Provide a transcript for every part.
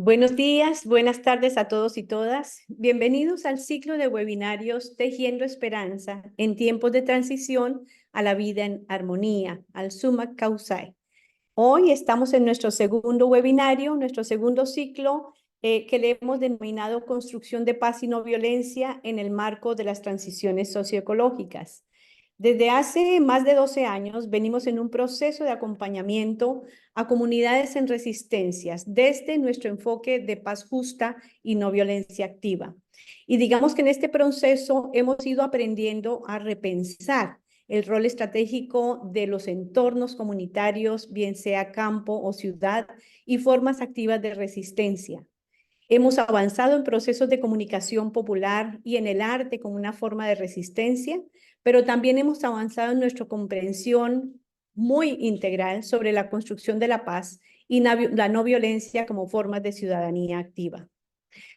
Buenos días, buenas tardes a todos y todas. Bienvenidos al ciclo de webinarios Tejiendo Esperanza en tiempos de transición a la vida en armonía, al Summa Causae. Hoy estamos en nuestro segundo webinario, nuestro segundo ciclo, que le hemos denominado Construcción de Paz y No Violencia en el marco de las transiciones socioecológicas. Desde hace más de 12 años venimos en un proceso de acompañamiento a comunidades en resistencias desde nuestro enfoque de paz justa y no violencia activa. Y digamos que en este proceso hemos ido aprendiendo a repensar el rol estratégico de los entornos comunitarios, bien sea campo o ciudad, y formas activas de resistencia. Hemos avanzado en procesos de comunicación popular y en el arte como una forma de resistencia, pero también hemos avanzado en nuestra comprensión muy integral sobre la construcción de la paz y la no violencia como formas de ciudadanía activa.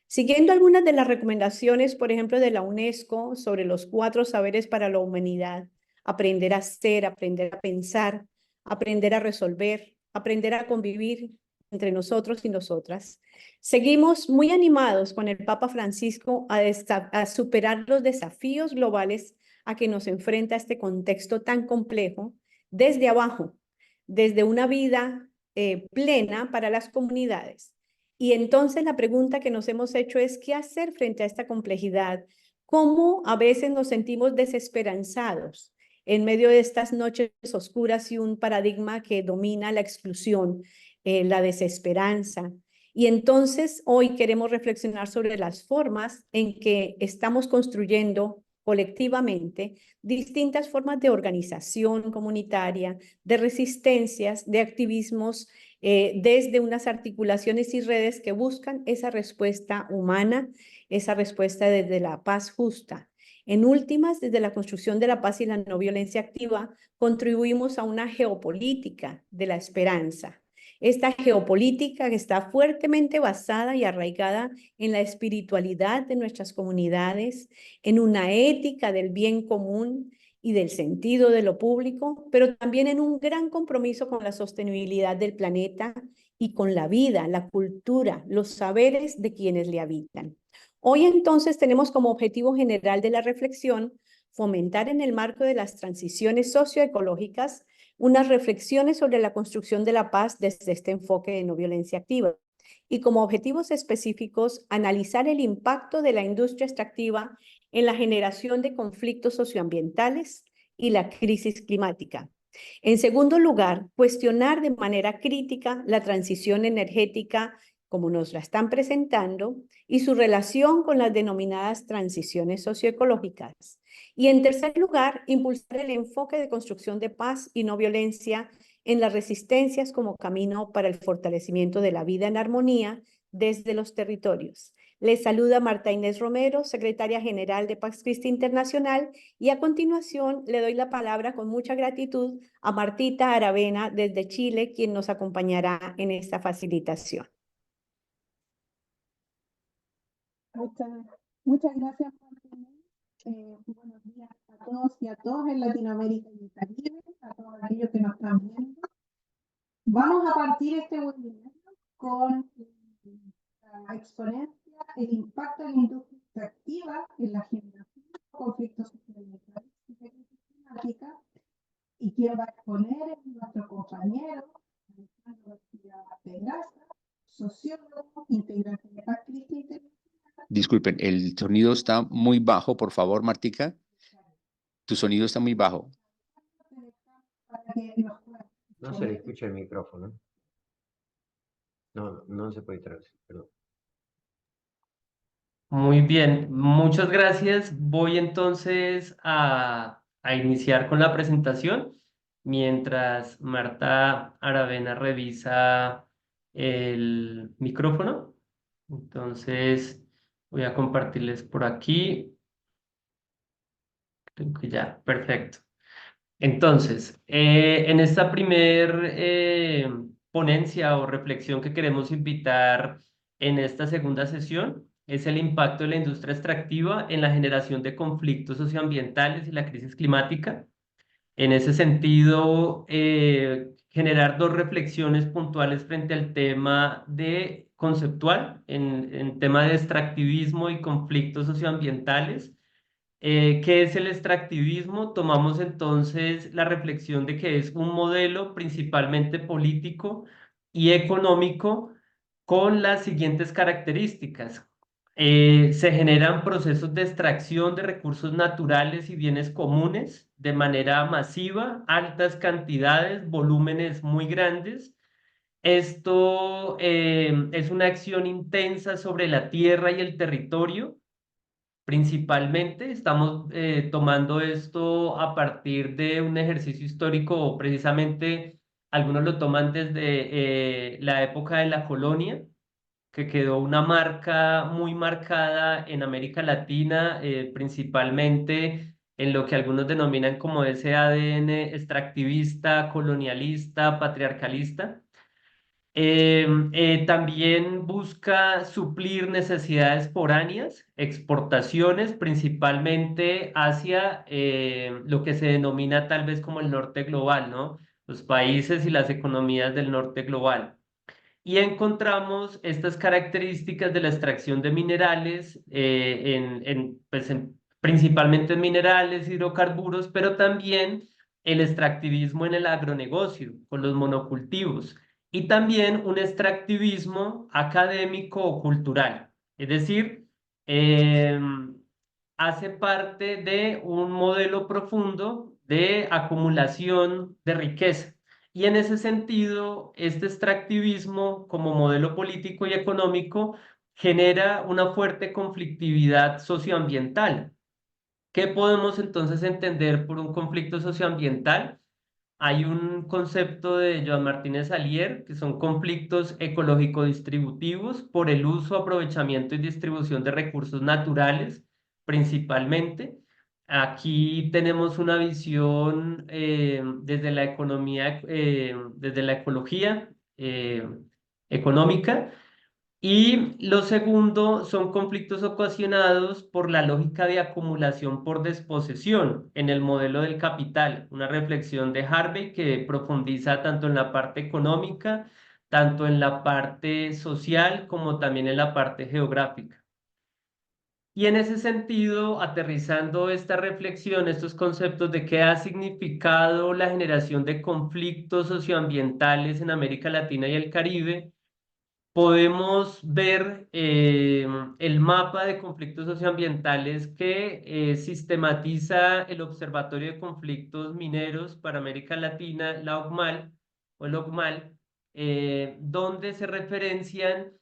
Siguiendo algunas de las recomendaciones, por ejemplo, de la UNESCO sobre los 4 saberes para la humanidad: aprender a ser, aprender a pensar, aprender a resolver, aprender a convivir entre nosotros y nosotras. Seguimos muy animados con el Papa Francisco a superar los desafíos globales a que nos enfrenta este contexto tan complejo desde abajo, desde una vida plena para las comunidades. Y entonces la pregunta que nos hemos hecho es: ¿qué hacer frente a esta complejidad? ¿Cómo a veces nos sentimos desesperanzados en medio de estas noches oscuras y un paradigma que domina la exclusión, la desesperanza? Y entonces hoy queremos reflexionar sobre las formas en que estamos construyendo colectivamente distintas formas de organización comunitaria, de resistencias, de activismos, desde unas articulaciones y redes que buscan esa respuesta humana, esa respuesta desde la paz justa. En últimas, desde la construcción de la paz y la no violencia activa, contribuimos a una geopolítica de la esperanza. Esta geopolítica que está fuertemente basada y arraigada en la espiritualidad de nuestras comunidades, en una ética del bien común y del sentido de lo público, pero también en un gran compromiso con la sostenibilidad del planeta y con la vida, la cultura, los saberes de quienes le habitan. Hoy entonces tenemos como objetivo general de la reflexión fomentar en el marco de las transiciones socioecológicas unas reflexiones sobre la construcción de la paz desde este enfoque de no violencia activa. Y como objetivos específicos, analizar el impacto de la industria extractiva en la generación de conflictos socioambientales y la crisis climática. En segundo lugar, cuestionar de manera crítica la transición energética como nos la están presentando y su relación con las denominadas transiciones socioecológicas. Y en tercer lugar, impulsar el enfoque de construcción de paz y no violencia en las resistencias como camino para el fortalecimiento de la vida en armonía desde los territorios. Les saluda Marta Inés Romero, secretaria general de Pax Christi Internacional, y a continuación le doy la palabra con mucha gratitud a Martita Aravena desde Chile, quien nos acompañará en esta facilitación. Muchas gracias, Martín. Buenos días a todos y a todas en Latinoamérica y el Caribe, a todos aquellos que nos están viendo. Vamos a partir este webinar con la exponencia, el impacto de la industria extractiva en la generación de conflictos socioambientales y crisis climática. Y quien va a exponer es nuestro compañero Alejandro García Pedraza, sociólogo, integrante de Pax Christi Internacional. Disculpen, el sonido está muy bajo, por favor, Martica. Tu sonido está muy bajo. No se le escucha el micrófono. No se puede traducir, perdón. Muy bien, muchas gracias. Voy entonces a iniciar con la presentación mientras Marta Aravena revisa el micrófono. Entonces voy a compartirles por aquí. Creo que ya, perfecto. Entonces, en esta primer ponencia o reflexión que queremos invitar en esta segunda sesión es el impacto de la industria extractiva en la generación de conflictos socioambientales y la crisis climática. En ese sentido, generar dos reflexiones puntuales frente al tema de conceptual en tema de extractivismo y conflictos socioambientales. ¿Qué es el extractivismo? Tomamos entonces la reflexión de que es un modelo principalmente político y económico con las siguientes características. Se generan procesos de extracción de recursos naturales y bienes comunes de manera masiva, altas cantidades, volúmenes muy grandes. Esto es una acción intensa sobre la tierra y el territorio. Principalmente estamos tomando esto a partir de un ejercicio histórico, precisamente algunos lo toman desde la época de la colonia, que quedó una marca muy marcada en América Latina, principalmente en lo que algunos denominan como ese ADN extractivista, colonialista, patriarcalista. También busca suplir necesidades foráneas, exportaciones principalmente hacia lo que se denomina tal vez como el norte global, ¿no? Los países y las economías del norte global. Y encontramos estas características de la extracción de minerales, principalmente en minerales, hidrocarburos, pero también el extractivismo en el agronegocio, con los monocultivos, y también un extractivismo académico o cultural. Es decir, hace parte de un modelo profundo de acumulación de riqueza. Y en ese sentido, este extractivismo como modelo político y económico genera una fuerte conflictividad socioambiental. ¿Qué podemos entonces entender por un conflicto socioambiental? Hay un concepto de Joan Martínez Alier, que son conflictos ecológico-distributivos por el uso, aprovechamiento y distribución de recursos naturales, principalmente. Aquí tenemos una visión desde la economía, desde la ecología económica, y lo segundo son conflictos ocasionados por la lógica de acumulación por desposesión en el modelo del capital, una reflexión de Harvey que profundiza tanto en la parte económica, tanto en la parte social como también en la parte geográfica. Y en ese sentido, aterrizando esta reflexión, estos conceptos de qué ha significado la generación de conflictos socioambientales en América Latina y el Caribe, podemos ver el mapa de conflictos socioambientales que sistematiza el Observatorio de Conflictos Mineros para América Latina, la OCMAL, o el OCMAL, donde se referencian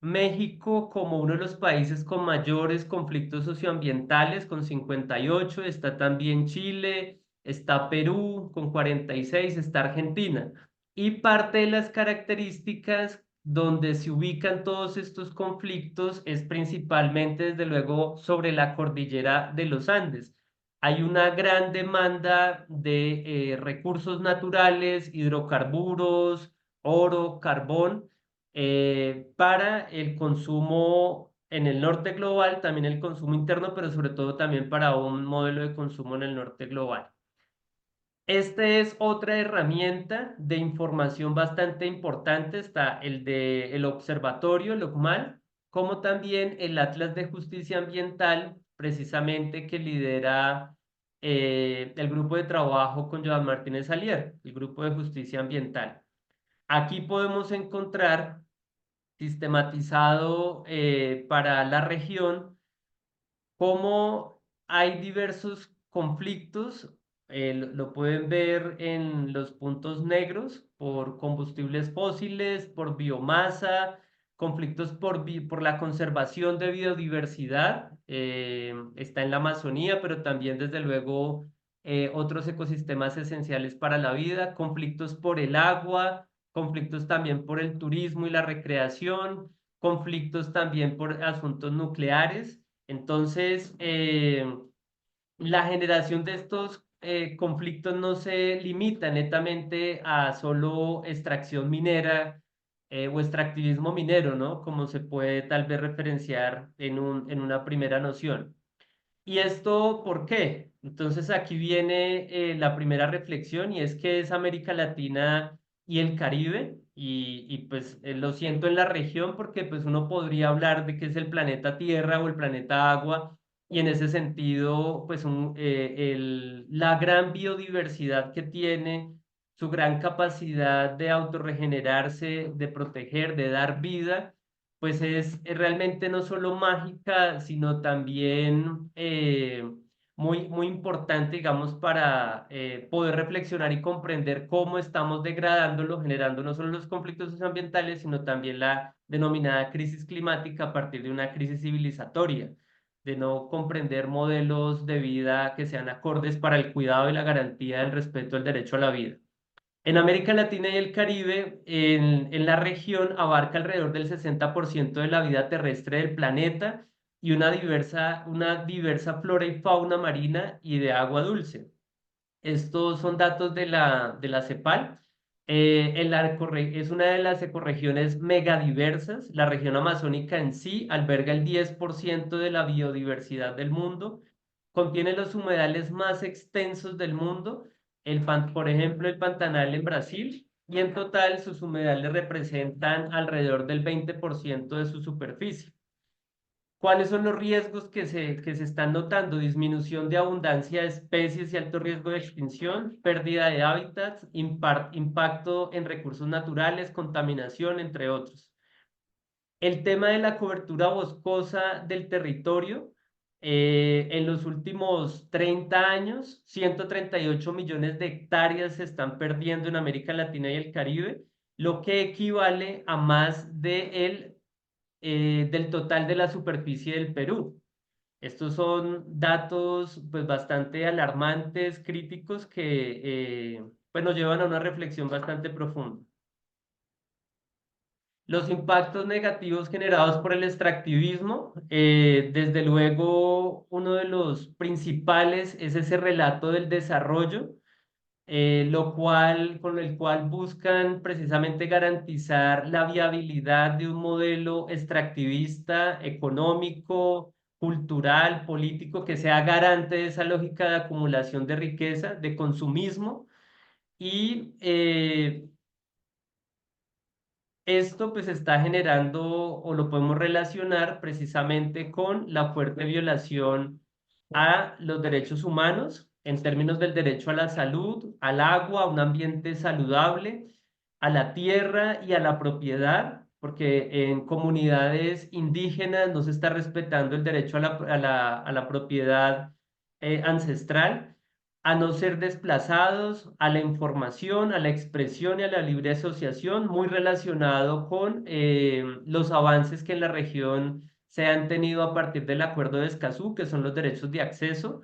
México como uno de los países con mayores conflictos socioambientales, con 58, está también Chile, está Perú con 46, está Argentina. Y parte de las características donde se ubican todos estos conflictos es principalmente, desde luego, sobre la cordillera de los Andes. Hay una gran demanda de recursos naturales, hidrocarburos, oro, carbón, para el consumo en el norte global, también el consumo interno, pero sobre todo también para un modelo de consumo en el norte global. Esta es otra herramienta de información bastante importante. Está el de el observatorio, el OCMAL, como también el Atlas de Justicia Ambiental, precisamente que lidera el grupo de trabajo con Joan Martínez Alier, el grupo de justicia ambiental. Aquí podemos encontrar sistematizado para la región cómo hay diversos conflictos. Lo pueden ver en los puntos negros por combustibles fósiles, por biomasa, conflictos por la conservación de biodiversidad. Está en la Amazonía, pero también desde luego otros ecosistemas esenciales para la vida, conflictos por el agua, conflictos también por el turismo y la recreación, conflictos también por asuntos nucleares. Entonces, la generación de estos conflictos no se limita netamente a solo extracción minera o extractivismo minero, ¿no? Como se puede tal vez referenciar en una primera noción. ¿Y esto por qué? Entonces aquí viene la primera reflexión y es que es América Latina y el Caribe pues lo siento en la región porque pues uno podría hablar de que es el planeta Tierra o el planeta Agua, y en ese sentido pues la gran biodiversidad que tiene, su gran capacidad de autorregenerarse, de proteger, de dar vida, pues es realmente no solo mágica, sino también muy importante, digamos, para poder reflexionar y comprender cómo estamos degradándolo, generando no solo los conflictos socioambientales, sino también la denominada crisis climática a partir de una crisis civilizatoria, de no comprender modelos de vida que sean acordes para el cuidado y la garantía del respeto al derecho a la vida. En América Latina y el Caribe, en la región, abarca alrededor del 60% de la vida terrestre del planeta y una diversa flora y fauna marina y de agua dulce. Estos son datos de la CEPAL. Es una de las ecorregiones megadiversas. La región amazónica en sí alberga el 10% de la biodiversidad del mundo. Contiene los humedales más extensos del mundo, por ejemplo, el Pantanal en Brasil, y en total sus humedales representan alrededor del 20% de su superficie. ¿Cuáles son los riesgos que se están notando? Disminución de abundancia de especies y alto riesgo de extinción, pérdida de hábitats, impacto en recursos naturales, contaminación, entre otros. El tema de la cobertura boscosa del territorio, en los últimos 30 años, 138 millones de hectáreas se están perdiendo en América Latina y el Caribe, lo que equivale a más del total de la superficie del Perú. Estos son datos pues bastante alarmantes, críticos, que pues nos llevan a una reflexión bastante profunda. Los impactos negativos generados por el extractivismo, desde luego uno de los principales es ese relato del desarrollo, con el cual buscan precisamente garantizar la viabilidad de un modelo extractivista, económico, cultural, político, que sea garante de esa lógica de acumulación de riqueza, de consumismo, y esto pues está generando, o lo podemos relacionar precisamente con la fuerte violación a los derechos humanos en términos del derecho a la salud, al agua, a un ambiente saludable, a la tierra y a la propiedad, porque en comunidades indígenas no se está respetando el derecho a la propiedad ancestral, a no ser desplazados, a la información, a la expresión y a la libre asociación, muy relacionado con los avances que en la región se han tenido a partir del Acuerdo de Escazú, que son los derechos de acceso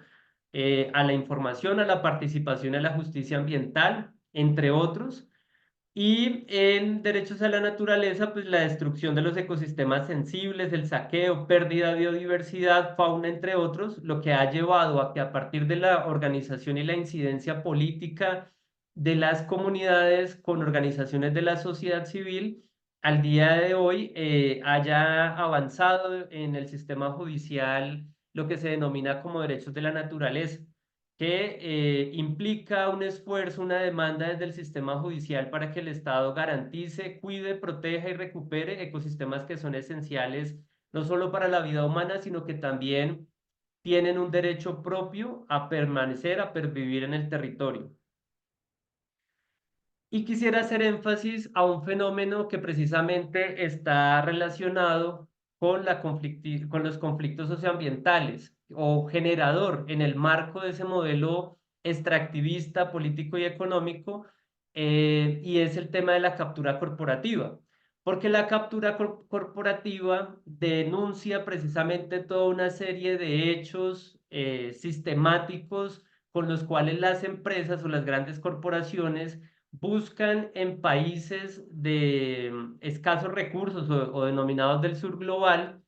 a la información, a la participación y a la justicia ambiental, entre otros. Y en derechos a la naturaleza, pues la destrucción de los ecosistemas sensibles, el saqueo, pérdida de biodiversidad, fauna, entre otros, lo que ha llevado a que a partir de la organización y la incidencia política de las comunidades con organizaciones de la sociedad civil, al día de hoy haya avanzado en el sistema judicial lo que se denomina como derechos de la naturaleza, que implica un esfuerzo, una demanda desde el sistema judicial para que el Estado garantice, cuide, proteja y recupere ecosistemas que son esenciales no solo para la vida humana, sino que también tienen un derecho propio a permanecer, a pervivir en el territorio. Y quisiera hacer énfasis a un fenómeno que precisamente está relacionado con con los conflictos socioambientales, o generador en el marco de ese modelo extractivista, político y económico, y es el tema de la captura corporativa. Porque la captura corporativa denuncia precisamente toda una serie de hechos sistemáticos con los cuales las empresas o las grandes corporaciones buscan en países de escasos recursos o denominados del sur global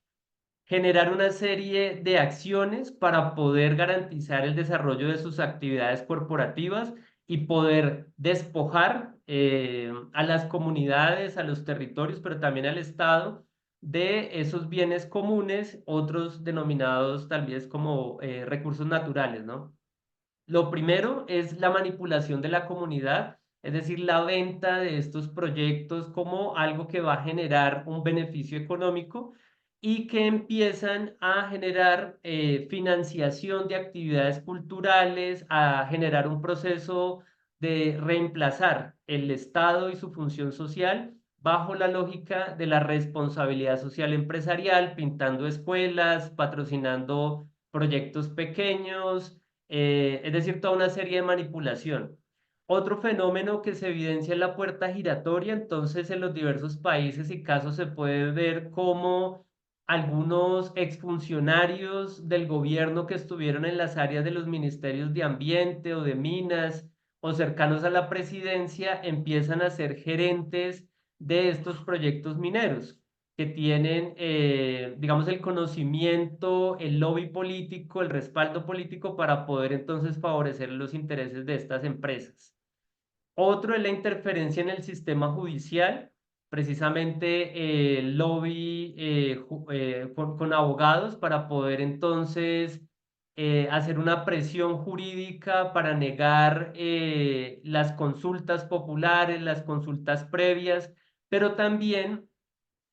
generar una serie de acciones para poder garantizar el desarrollo de sus actividades corporativas y poder despojar a las comunidades, a los territorios, pero también al Estado de esos bienes comunes, otros denominados tal vez como recursos naturales, ¿no? Lo primero es la manipulación de la comunidad es decir, la venta de estos proyectos como algo que va a generar un beneficio económico y que empiezan a generar financiación de actividades culturales, a generar un proceso de reemplazar el Estado y su función social bajo la lógica de la responsabilidad social empresarial, pintando escuelas, patrocinando proyectos pequeños, es decir, toda una serie de manipulación. Otro fenómeno que se evidencia en la puerta giratoria, entonces en los diversos países y casos se puede ver cómo algunos exfuncionarios del gobierno que estuvieron en las áreas de los ministerios de Ambiente o de Minas o cercanos a la presidencia empiezan a ser gerentes de estos proyectos mineros que tienen, digamos, el conocimiento, el lobby político, el respaldo político para poder entonces favorecer los intereses de estas empresas. Otro es la interferencia en el sistema judicial, precisamente el lobby con abogados para poder entonces hacer una presión jurídica para negar las consultas populares, las consultas previas, pero también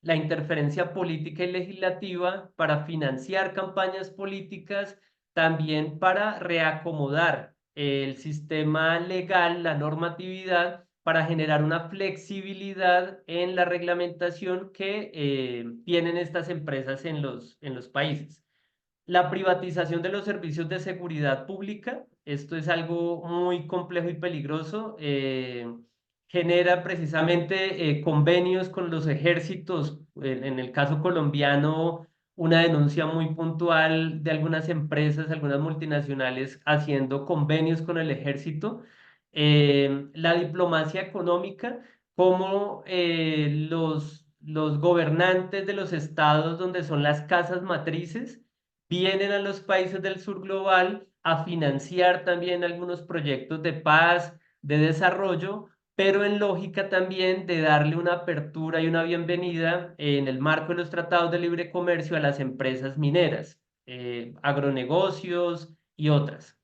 la interferencia política y legislativa para financiar campañas políticas, también para reacomodar el sistema legal, la normatividad, para generar una flexibilidad en la reglamentación que tienen estas empresas en los países. La privatización de los servicios de seguridad pública, esto es algo muy complejo y peligroso. Genera precisamente convenios con los ejércitos, en el caso colombiano, una denuncia muy puntual de algunas empresas, algunas multinacionales haciendo convenios con el ejército. La diplomacia económica, como los gobernantes de los estados donde son las casas matrices, vienen a los países del sur global a financiar también algunos proyectos de paz, de desarrollo, pero en lógica también de darle una apertura y una bienvenida en el marco de los tratados de libre comercio a las empresas mineras, agronegocios y otras.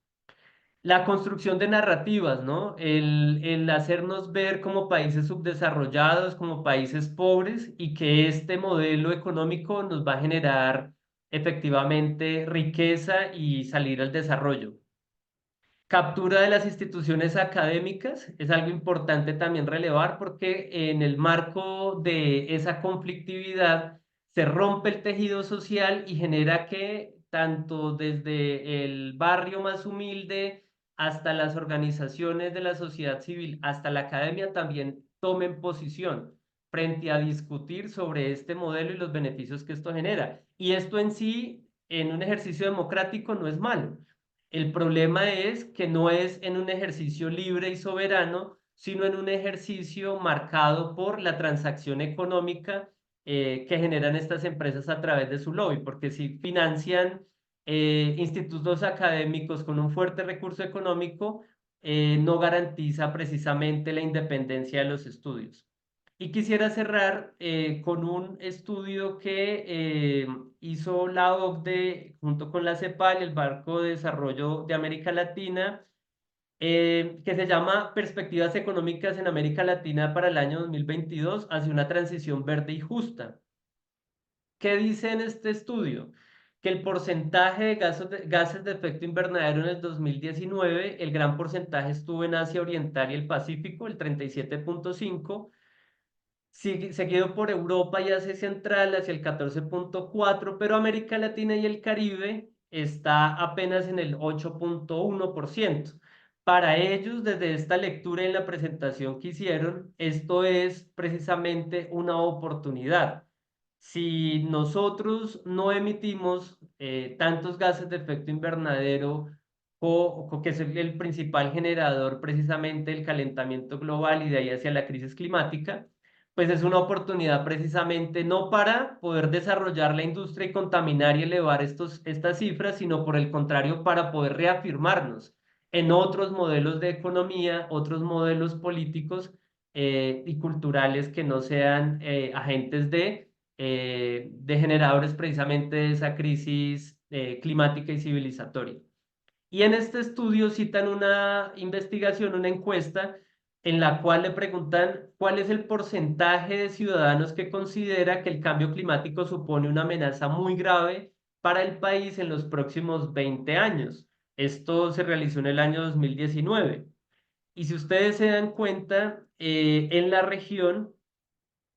La construcción de narrativas, ¿no? El hacernos ver como países subdesarrollados, como países pobres y que este modelo económico nos va a generar efectivamente riqueza y salir al desarrollo. Captura de las instituciones académicas es algo importante también relevar porque en el marco de esa conflictividad se rompe el tejido social y genera que tanto desde el barrio más humilde hasta las organizaciones de la sociedad civil, hasta la academia también tomen posición frente a discutir sobre este modelo y los beneficios que esto genera. Y esto en sí, en un ejercicio democrático, no es malo. El problema es que no es en un ejercicio libre y soberano, sino en un ejercicio marcado por la transacción económica que generan estas empresas a través de su lobby, porque si financian institutos académicos con un fuerte recurso económico, no garantiza precisamente la independencia de los estudios. Y quisiera cerrar con un estudio que hizo la OCDE junto con la CEPAL, el Banco de Desarrollo de América Latina, que se llama Perspectivas Económicas en América Latina para el año 2022 hacia una transición verde y justa. ¿Qué dice en este estudio? Que el porcentaje de gases de efecto invernadero en el 2019, el gran porcentaje estuvo en Asia Oriental y el Pacífico, el 37.5%, seguido por Europa y Asia Central hacia el 14.4%, pero América Latina y el Caribe está apenas en el 8.1%. Para ellos, desde esta lectura en la presentación que hicieron, esto es precisamente una oportunidad. Si nosotros no emitimos tantos gases de efecto invernadero, que es el principal generador precisamente del calentamiento global y de ahí hacia la crisis climática, pues es una oportunidad precisamente no para poder desarrollar la industria y contaminar y elevar estas cifras, sino por el contrario, para poder reafirmarnos en otros modelos de economía, otros modelos políticos y culturales que no sean agentes de generadores precisamente de esa crisis climática y civilizatoria. Y en este estudio citan una investigación, una encuesta en la cual le preguntan cuál es el porcentaje de ciudadanos que considera que el cambio climático supone una amenaza muy grave para el país en los próximos 20 años. Esto se realizó en el año 2019. Y si ustedes se dan cuenta, en la región,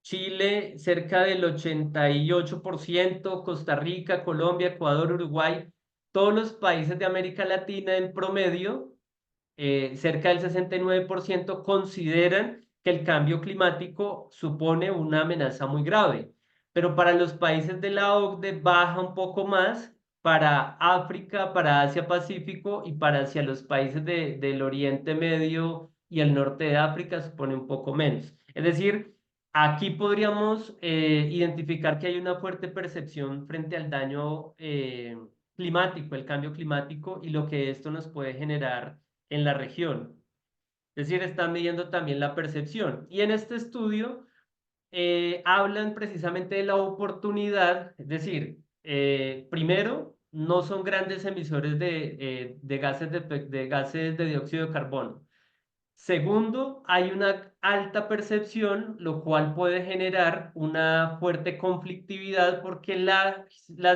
Chile cerca del 88%, Costa Rica, Colombia, Ecuador, Uruguay, todos los países de América Latina en promedio, cerca del 69% consideran que el cambio climático supone una amenaza muy grave. Pero para los países de la OCDE baja un poco más, para África, para Asia Pacífico y para hacia los países del Oriente Medio y el norte de África supone un poco menos. Es decir, aquí podríamos identificar que hay una fuerte percepción frente al daño climático, el cambio climático y lo que esto nos puede generar en la región. Es decir, están midiendo también la percepción. Y en este estudio hablan precisamente de la oportunidad, es decir, primero, no son grandes emisores de gases de dióxido de carbono. Segundo, hay una alta percepción, lo cual puede generar una fuerte conflictividad porque la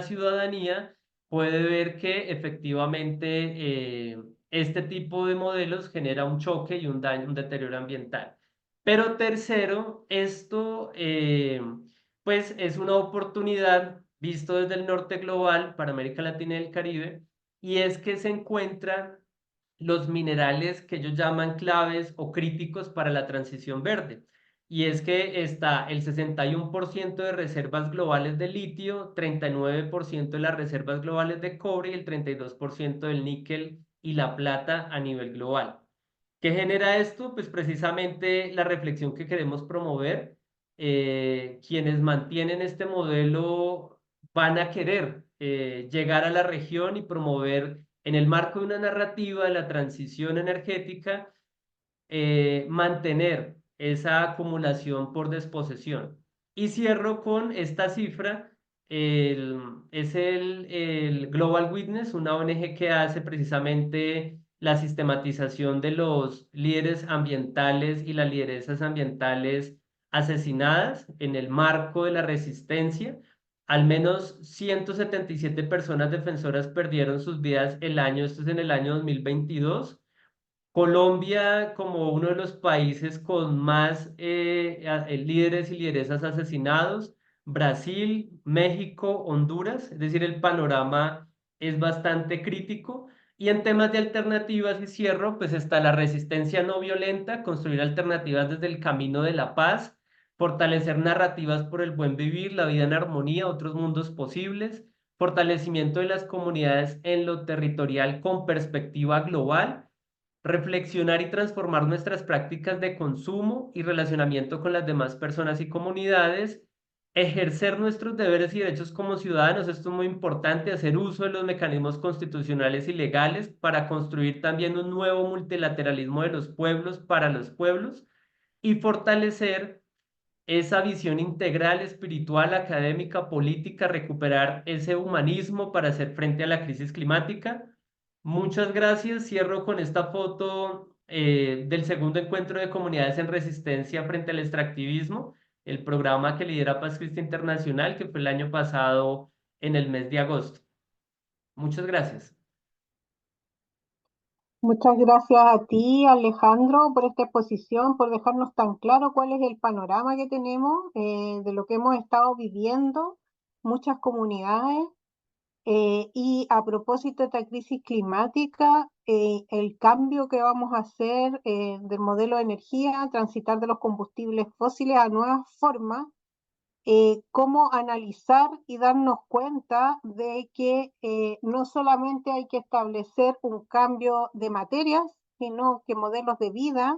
ciudadanía puede ver que efectivamente este tipo de modelos genera un choque y un daño, un deterioro ambiental. Pero tercero, esto pues es una oportunidad visto desde el norte global para América Latina y el Caribe, y es que se encuentran los minerales que ellos llaman claves o críticos para la transición verde. Y es que está el 61% de reservas globales de litio, 39% de las reservas globales de cobre y el 32% del níquel y la plata a nivel global. ¿Qué genera esto? Pues precisamente la reflexión que queremos promover. Quienes mantienen este modelo van a querer llegar a la región y promover en el marco de una narrativa de la transición energética, mantener esa acumulación por desposesión. Y cierro con esta cifra, es el Global Witness, una ONG que hace precisamente la sistematización de los líderes ambientales y las lideresas ambientales asesinadas en el marco de la resistencia. Al menos 177 personas defensoras perdieron sus vidas esto es en el año 2022. Colombia como uno de los países con más líderes y lideresas asesinados, Brasil, México, Honduras, es decir, el panorama es bastante crítico. Y en temas de alternativas y cierro, pues está la resistencia no violenta, construir alternativas desde el camino de la paz, fortalecer narrativas por el buen vivir, la vida en armonía, otros mundos posibles, fortalecimiento de las comunidades en lo territorial con perspectiva global, reflexionar y transformar nuestras prácticas de consumo y relacionamiento con las demás personas y comunidades, ejercer nuestros deberes y derechos como ciudadanos. Esto es muy importante, hacer uso de los mecanismos constitucionales y legales para construir también un nuevo multilateralismo de los pueblos para los pueblos y fortalecer esa visión integral, espiritual, académica, política, recuperar ese humanismo para hacer frente a la crisis climática. Muchas gracias. Cierro con esta foto del segundo encuentro de comunidades en resistencia frente al extractivismo, el programa que lidera Paz Cristi Internacional, que fue el año pasado en el mes de agosto. Muchas gracias. Muchas gracias a ti, Alejandro, por esta exposición, por dejarnos tan claro cuál es el panorama que tenemos de lo que hemos estado viviendo muchas comunidades. Y a propósito de esta crisis climática, el cambio que vamos a hacer del modelo de energía, transitar de los combustibles fósiles a nuevas formas, cómo analizar y darnos cuenta de que no solamente hay que establecer un cambio de materias, sino que modelos de vida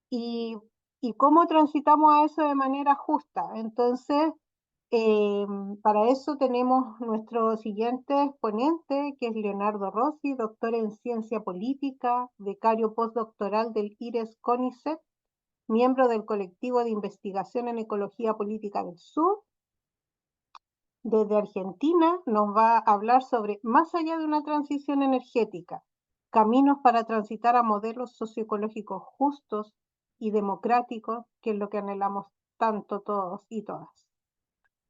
y, y cómo transitamos a eso de manera justa. Entonces, para eso tenemos nuestro siguiente exponente, que es Leonardo Rossi, doctor en Ciencia Política, becario postdoctoral del IRES CONICET, miembro del colectivo de investigación en ecología política del sur. Desde Argentina nos va a hablar sobre más allá de una transición energética, caminos para transitar a modelos socioecológicos justos, y democrático, que es lo que anhelamos tanto todos y todas.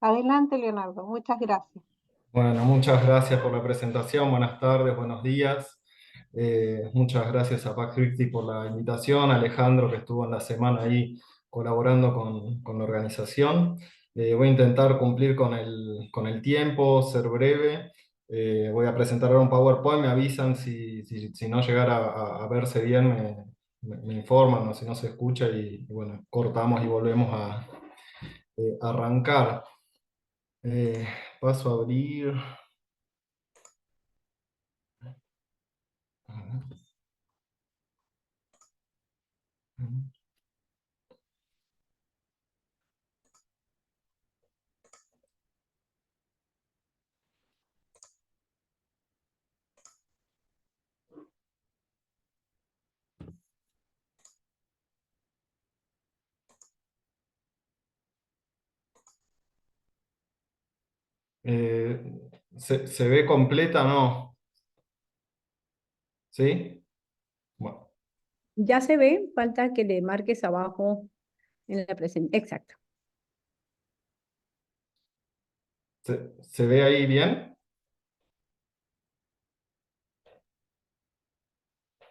Adelante, Leonardo, muchas gracias. Bueno, muchas gracias por la presentación, buenas tardes, buenos días. Muchas gracias a Pac50 por la invitación, a Alejandro que estuvo en la semana ahí colaborando con la organización. Voy a intentar cumplir con el tiempo, ser breve. Voy a presentar ahora un PowerPoint, me avisan si no llegara a verse bien, me informan o si no se escucha y bueno, cortamos y volvemos a arrancar. Paso a abrir. ¿Se ve completa o no? ¿Sí? Bueno, Ya se ve, falta que le marques abajo en la presentación. Exacto. ¿se ve ahí bien?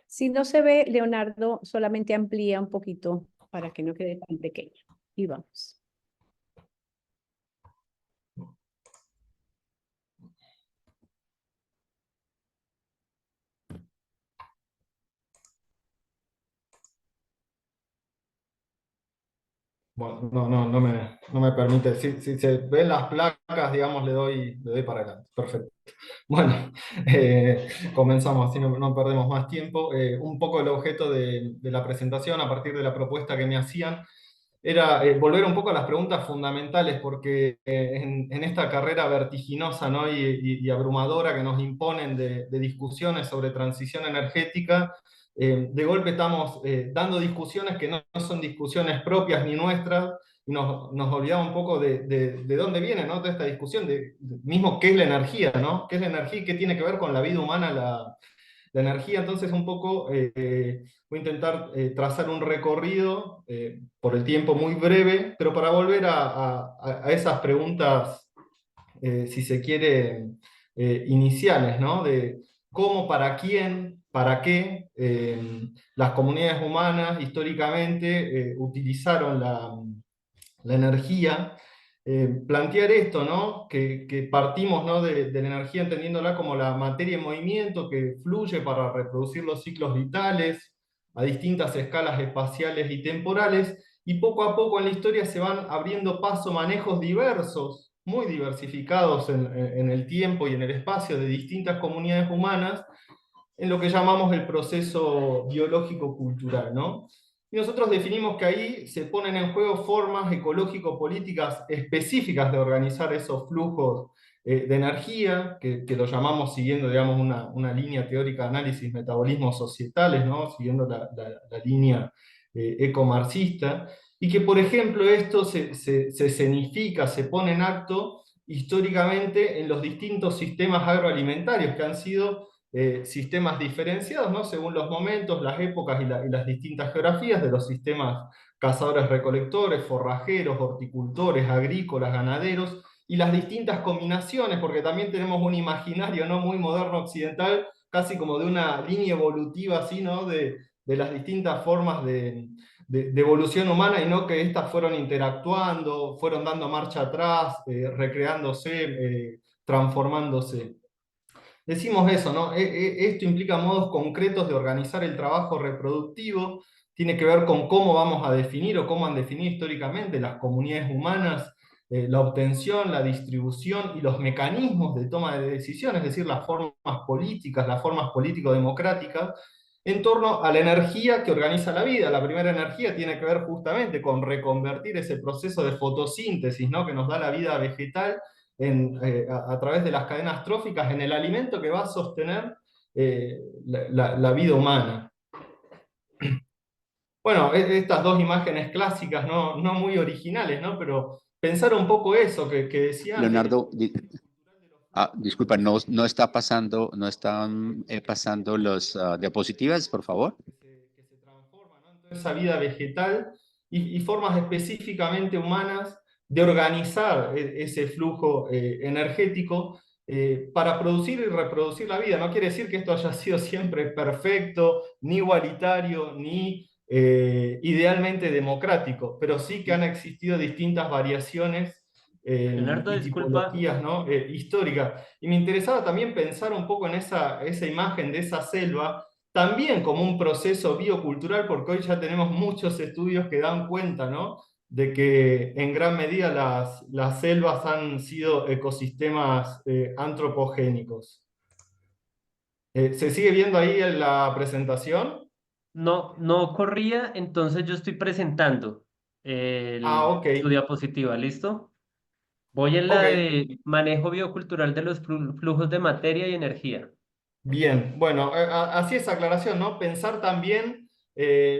Si no se ve, Leonardo, solamente amplía un poquito para que no quede tan pequeño. Y vamos. Bueno, no me permite. Si se ven las placas, digamos, le doy para adelante. Perfecto. Bueno, comenzamos, así no perdemos más tiempo. Un poco el objeto de la presentación, a partir de la propuesta que me hacían, era volver un poco a las preguntas fundamentales, porque en esta carrera vertiginosa, ¿no? y abrumadora que nos imponen de discusiones sobre transición energética, de golpe estamos dando discusiones que no son discusiones propias ni nuestras, y nos olvidamos un poco de dónde viene, ¿no? Toda esta discusión, mismo qué es la energía, ¿no? ¿Qué es la energía y qué tiene que ver con la vida humana la energía? Entonces un poco voy a intentar trazar un recorrido por el tiempo muy breve, pero para volver a esas preguntas, si se quiere, iniciales, ¿no? De cómo, para quién, para qué las comunidades humanas históricamente utilizaron la energía. Plantear esto, ¿no? Que partimos, ¿no? de la energía entendiéndola como la materia en movimiento que fluye para reproducir los ciclos vitales a distintas escalas espaciales y temporales, y poco a poco en la historia se van abriendo paso manejos diversos, muy diversificados en el tiempo y en el espacio de distintas comunidades humanas, en lo que llamamos el proceso biológico-cultural, ¿no? Y nosotros definimos que ahí se ponen en juego formas ecológico-políticas específicas de organizar esos flujos de energía, que lo llamamos siguiendo, digamos, una línea teórica de análisis metabolismos societales, ¿no? Siguiendo la línea ecomarxista, y que, por ejemplo, esto se escenifica, se pone en acto históricamente en los distintos sistemas agroalimentarios que han sido sistemas diferenciados, ¿no? Según los momentos, las épocas y las distintas geografías de los sistemas cazadores-recolectores, forrajeros, horticultores, agrícolas, ganaderos, y las distintas combinaciones, porque también tenemos un imaginario, ¿no? Muy moderno occidental, casi como de una línea evolutiva así, ¿no? de las distintas formas de evolución humana, y no que estas fueron interactuando, fueron dando marcha atrás, recreándose, transformándose. Decimos eso, ¿no? Esto implica modos concretos de organizar el trabajo reproductivo, tiene que ver con cómo vamos a definir o cómo han definido históricamente las comunidades humanas la obtención, la distribución y los mecanismos de toma de decisiones, es decir, las formas políticas, las formas político-democráticas, en torno a la energía que organiza la vida. La primera energía tiene que ver justamente con reconvertir ese proceso de fotosíntesis, ¿no? que nos da la vida vegetal a través de las cadenas tróficas en el alimento que va a sostener la vida humana. Bueno, estas dos imágenes clásicas, no muy originales, ¿no? Pero pensar un poco eso que decía antes. Leonardo, disculpa, no está pasando, no están pasando los diapositivas, por favor. Que se transforma, ¿no? esa vida vegetal y formas específicamente humanas de organizar ese flujo energético para producir y reproducir la vida. No quiere decir que esto haya sido siempre perfecto, ni igualitario, ni idealmente democrático, pero sí que han existido distintas variaciones Leonardo, y disculpa. tipologías, ¿no? Históricas. Y me interesaba también pensar un poco en esa imagen de esa selva, también como un proceso biocultural, porque hoy ya tenemos muchos estudios que dan cuenta, ¿no?, de que en gran medida las selvas han sido ecosistemas antropogénicos. ¿Se sigue viendo ahí en la presentación? No, no corría, entonces yo estoy presentando Ok, su diapositiva, ¿listo? Voy en la ok. de manejo biocultural de los flujos de materia y energía. Bien, bueno, así es aclaración, ¿no? Pensar también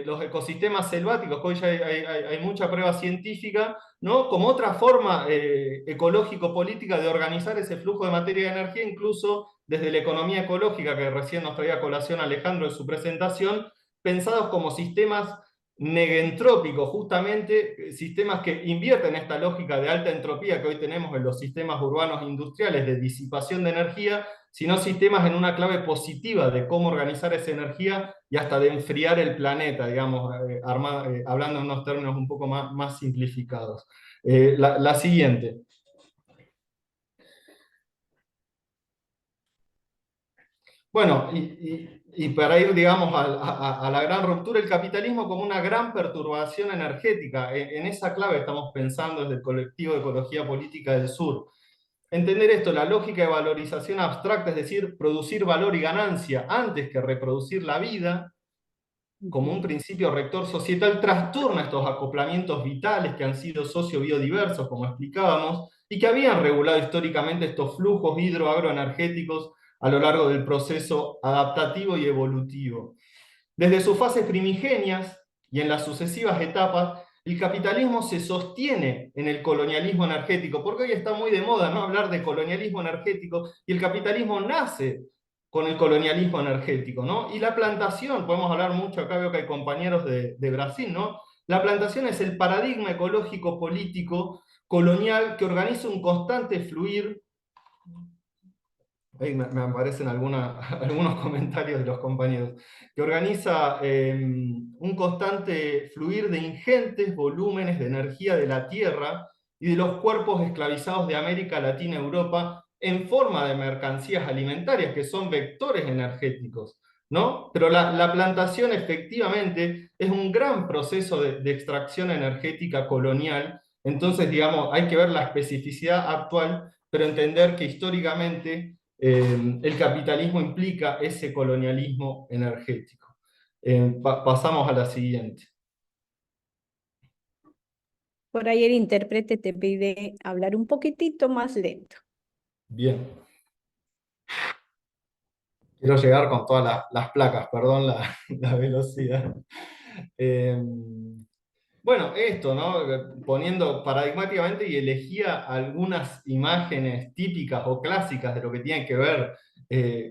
los ecosistemas selváticos, que hoy ya hay mucha prueba científica, ¿no? Como otra forma ecológico-política de organizar ese flujo de materia y energía, incluso desde la economía ecológica, que recién nos traía a colación Alejandro en su presentación, pensados como sistemas negentrópicos, justamente sistemas que invierten esta lógica de alta entropía que hoy tenemos en los sistemas urbanos industriales de disipación de energía, sino sistemas en una clave positiva de cómo organizar esa energía y hasta de enfriar el planeta, digamos, hablando en unos términos un poco más simplificados. La siguiente. Bueno, y para ir, digamos, a la gran ruptura, el capitalismo como una gran perturbación energética. En esa clave estamos pensando desde el colectivo de Ecología Política del Sur. Entender esto, la lógica de valorización abstracta, es decir, producir valor y ganancia antes que reproducir la vida, como un principio rector societal, trastorna estos acoplamientos vitales que han sido socio-biodiversos, como explicábamos, y que habían regulado históricamente estos flujos hidro-agroenergéticos a lo largo del proceso adaptativo y evolutivo. Desde sus fases primigenias y en las sucesivas etapas, el capitalismo se sostiene en el colonialismo energético, porque hoy está muy de moda, ¿no?, hablar de colonialismo energético, y el capitalismo nace con el colonialismo energético, ¿no? Y la plantación, podemos hablar mucho, acá veo que hay compañeros de Brasil, ¿no? La plantación es el paradigma ecológico político colonial que organiza un constante fluir. Ahí me aparecen algunos comentarios de los compañeros, que organiza un constante fluir de ingentes volúmenes de energía de la Tierra y de los cuerpos esclavizados de América Latina y Europa en forma de mercancías alimentarias, que son vectores energéticos, ¿no? Pero la plantación efectivamente es un gran proceso de extracción energética colonial, entonces, digamos, hay que ver la especificidad actual, pero entender que históricamente el capitalismo implica ese colonialismo energético. Pasamos a la siguiente. Por ahí el intérprete te pide hablar un poquitito más lento. Bien. Quiero llegar con todas las placas, perdón la velocidad. Bueno, esto, ¿no? Poniendo paradigmáticamente, y elegía algunas imágenes típicas o clásicas de lo que tiene que ver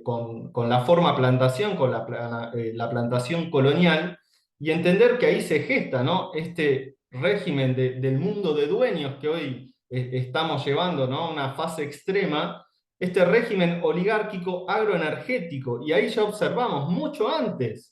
con la forma plantación, con la plantación colonial, y entender que ahí se gesta, ¿no?, este régimen del mundo de dueños que hoy estamos llevando, ¿no?, una fase extrema, este régimen oligárquico agroenergético, y ahí ya observamos mucho antes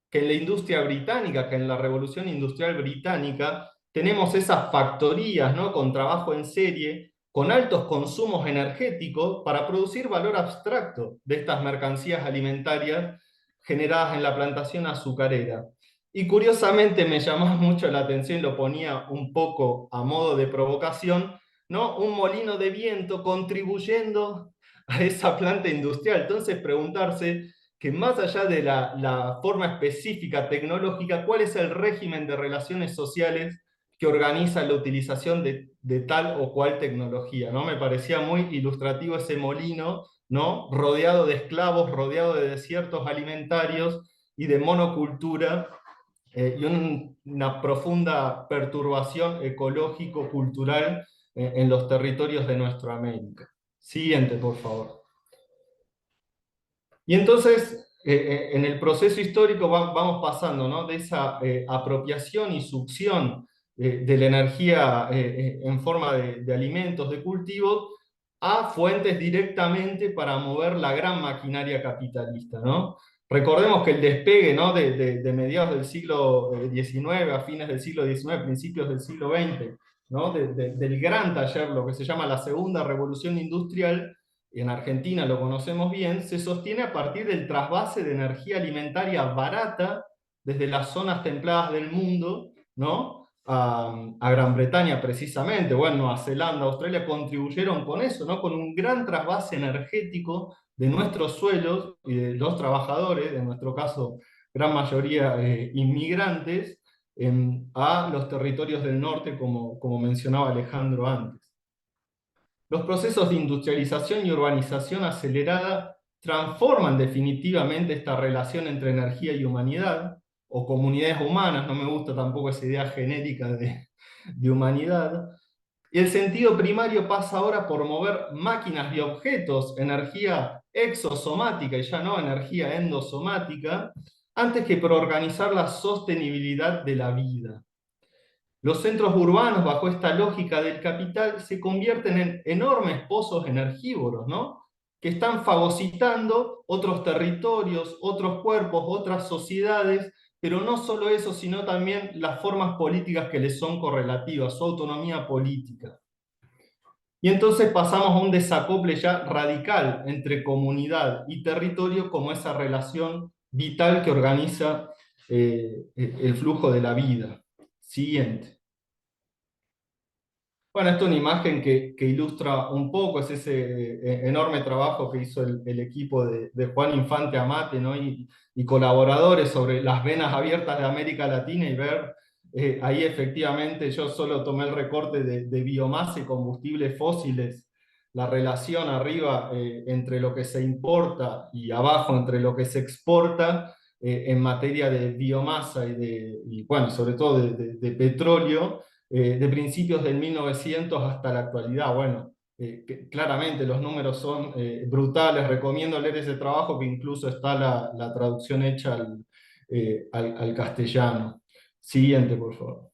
que en la industria británica, que en la Revolución Industrial Británica, tenemos esas factorías, ¿no?, con trabajo en serie, con altos consumos energéticos para producir valor abstracto de estas mercancías alimentarias generadas en la plantación azucarera. Y curiosamente me llamaba mucho la atención, y lo ponía un poco a modo de provocación, ¿no?, un molino de viento contribuyendo a esa planta industrial. Entonces preguntarse que más allá de la forma específica tecnológica, ¿cuál es el régimen de relaciones sociales que organiza la utilización de tal o cual tecnología, ¿no? Me parecía muy ilustrativo ese molino, ¿no?, rodeado de esclavos, rodeado de desiertos alimentarios y de monocultura, y una profunda perturbación ecológico-cultural en los territorios de nuestra América. Siguiente, por favor. Y entonces, en el proceso histórico vamos pasando, ¿no? De esa apropiación y succión de la energía en forma de alimentos, de cultivos, a fuentes directamente para mover la gran maquinaria capitalista, ¿no? Recordemos que el despegue, ¿no? de mediados del siglo XIX, a fines del siglo XIX, principios del siglo XX, ¿no? Del gran taller, lo que se llama la segunda revolución industrial, en Argentina lo conocemos bien, se sostiene a partir del trasvase de energía alimentaria barata desde las zonas templadas del mundo, ¿no? A Gran Bretaña precisamente, bueno, Nueva Zelanda, Australia contribuyeron con eso, ¿no? Con un gran trasvase energético de nuestros suelos y de los trabajadores, en nuestro caso, gran mayoría inmigrantes, a los territorios del norte, como mencionaba Alejandro antes. Los procesos de industrialización y urbanización acelerada transforman definitivamente esta relación entre energía y humanidad, o comunidades humanas, no me gusta tampoco esa idea genérica de humanidad, y el sentido primario pasa ahora por mover máquinas y objetos, energía exosomática y ya no energía endosomática, antes que por organizar la sostenibilidad de la vida. Los centros urbanos, bajo esta lógica del capital, se convierten en enormes pozos energívoros, ¿no? Que están fagocitando otros territorios, otros cuerpos, otras sociedades, pero no solo eso, sino también las formas políticas que les son correlativas, su autonomía política. Y entonces pasamos a un desacople ya radical entre comunidad y territorio como esa relación vital que organiza el flujo de la vida. Siguiente. Bueno, esto es una imagen que ilustra un poco, es ese enorme trabajo que hizo el equipo de Juan Infante Amate, ¿no? y colaboradores sobre las venas abiertas de América Latina, y ver ahí efectivamente, yo solo tomé el recorte de biomasa y combustibles fósiles, la relación arriba entre lo que se importa y abajo entre lo que se exporta en materia de biomasa y bueno, sobre todo de petróleo, de principios del 1900 hasta la actualidad. Bueno, claramente los números son brutales, recomiendo leer ese trabajo, que incluso está la traducción hecha al castellano. Siguiente, por favor.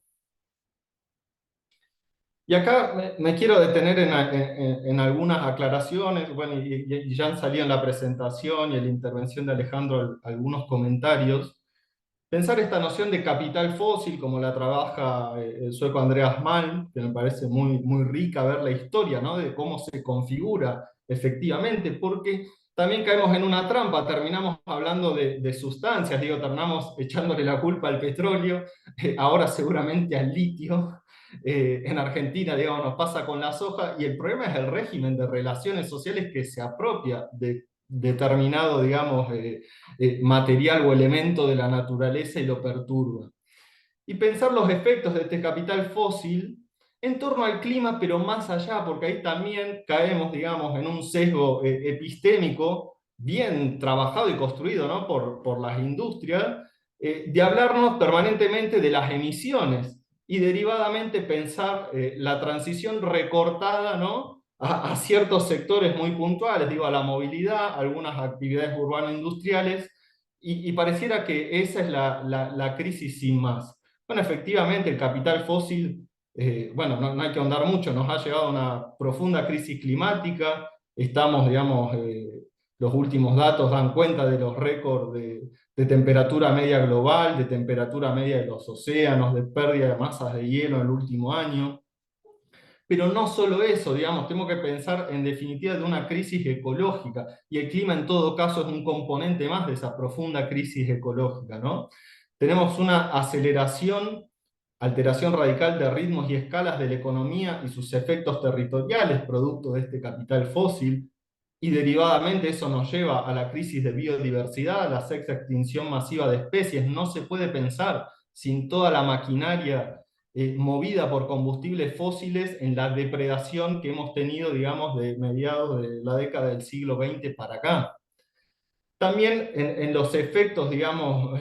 Y acá me quiero detener en algunas aclaraciones, bueno, y ya han salido en la presentación y en la intervención de Alejandro algunos comentarios. Pensar esta noción de capital fósil, como la trabaja el sueco Andreas Malm, que me parece muy, muy rica ver la historia, ¿no? De cómo se configura efectivamente, porque también caemos en una trampa, terminamos hablando de sustancias, digo, terminamos echándole la culpa al petróleo, ahora seguramente al litio. En Argentina, digamos, nos pasa con la soja, y el problema es el régimen de relaciones sociales que se apropia de determinado, digamos, material o elemento de la naturaleza y lo perturba. Y pensar los efectos de este capital fósil en torno al clima, pero más allá, porque ahí también caemos, digamos, en un sesgo epistémico bien trabajado y construido, ¿no? por las industrias, de hablarnos permanentemente de las emisiones, y derivadamente pensar la transición recortada, ¿no? a ciertos sectores muy puntuales, digo, a la movilidad, algunas actividades urbano-industriales, y pareciera que esa es la crisis sin más. Bueno, efectivamente, el capital fósil, bueno, no hay que ahondar mucho, nos ha llegado a una profunda crisis climática, estamos, digamos, los últimos datos dan cuenta de los récords de temperatura media global, de temperatura media de los océanos, de pérdida de masas de hielo en el último año. Pero no solo eso, digamos, tenemos que pensar en definitiva de una crisis ecológica, y el clima en todo caso es un componente más de esa profunda crisis ecológica, ¿no? Tenemos una alteración radical de ritmos y escalas de la economía y sus efectos territoriales, producto de este capital fósil, y derivadamente eso nos lleva a la crisis de biodiversidad, a la sexta extinción masiva de especies. No se puede pensar sin toda la maquinaria movida por combustibles fósiles en la depredación que hemos tenido, digamos, de mediados de la década del siglo XX para acá. También en los efectos, digamos,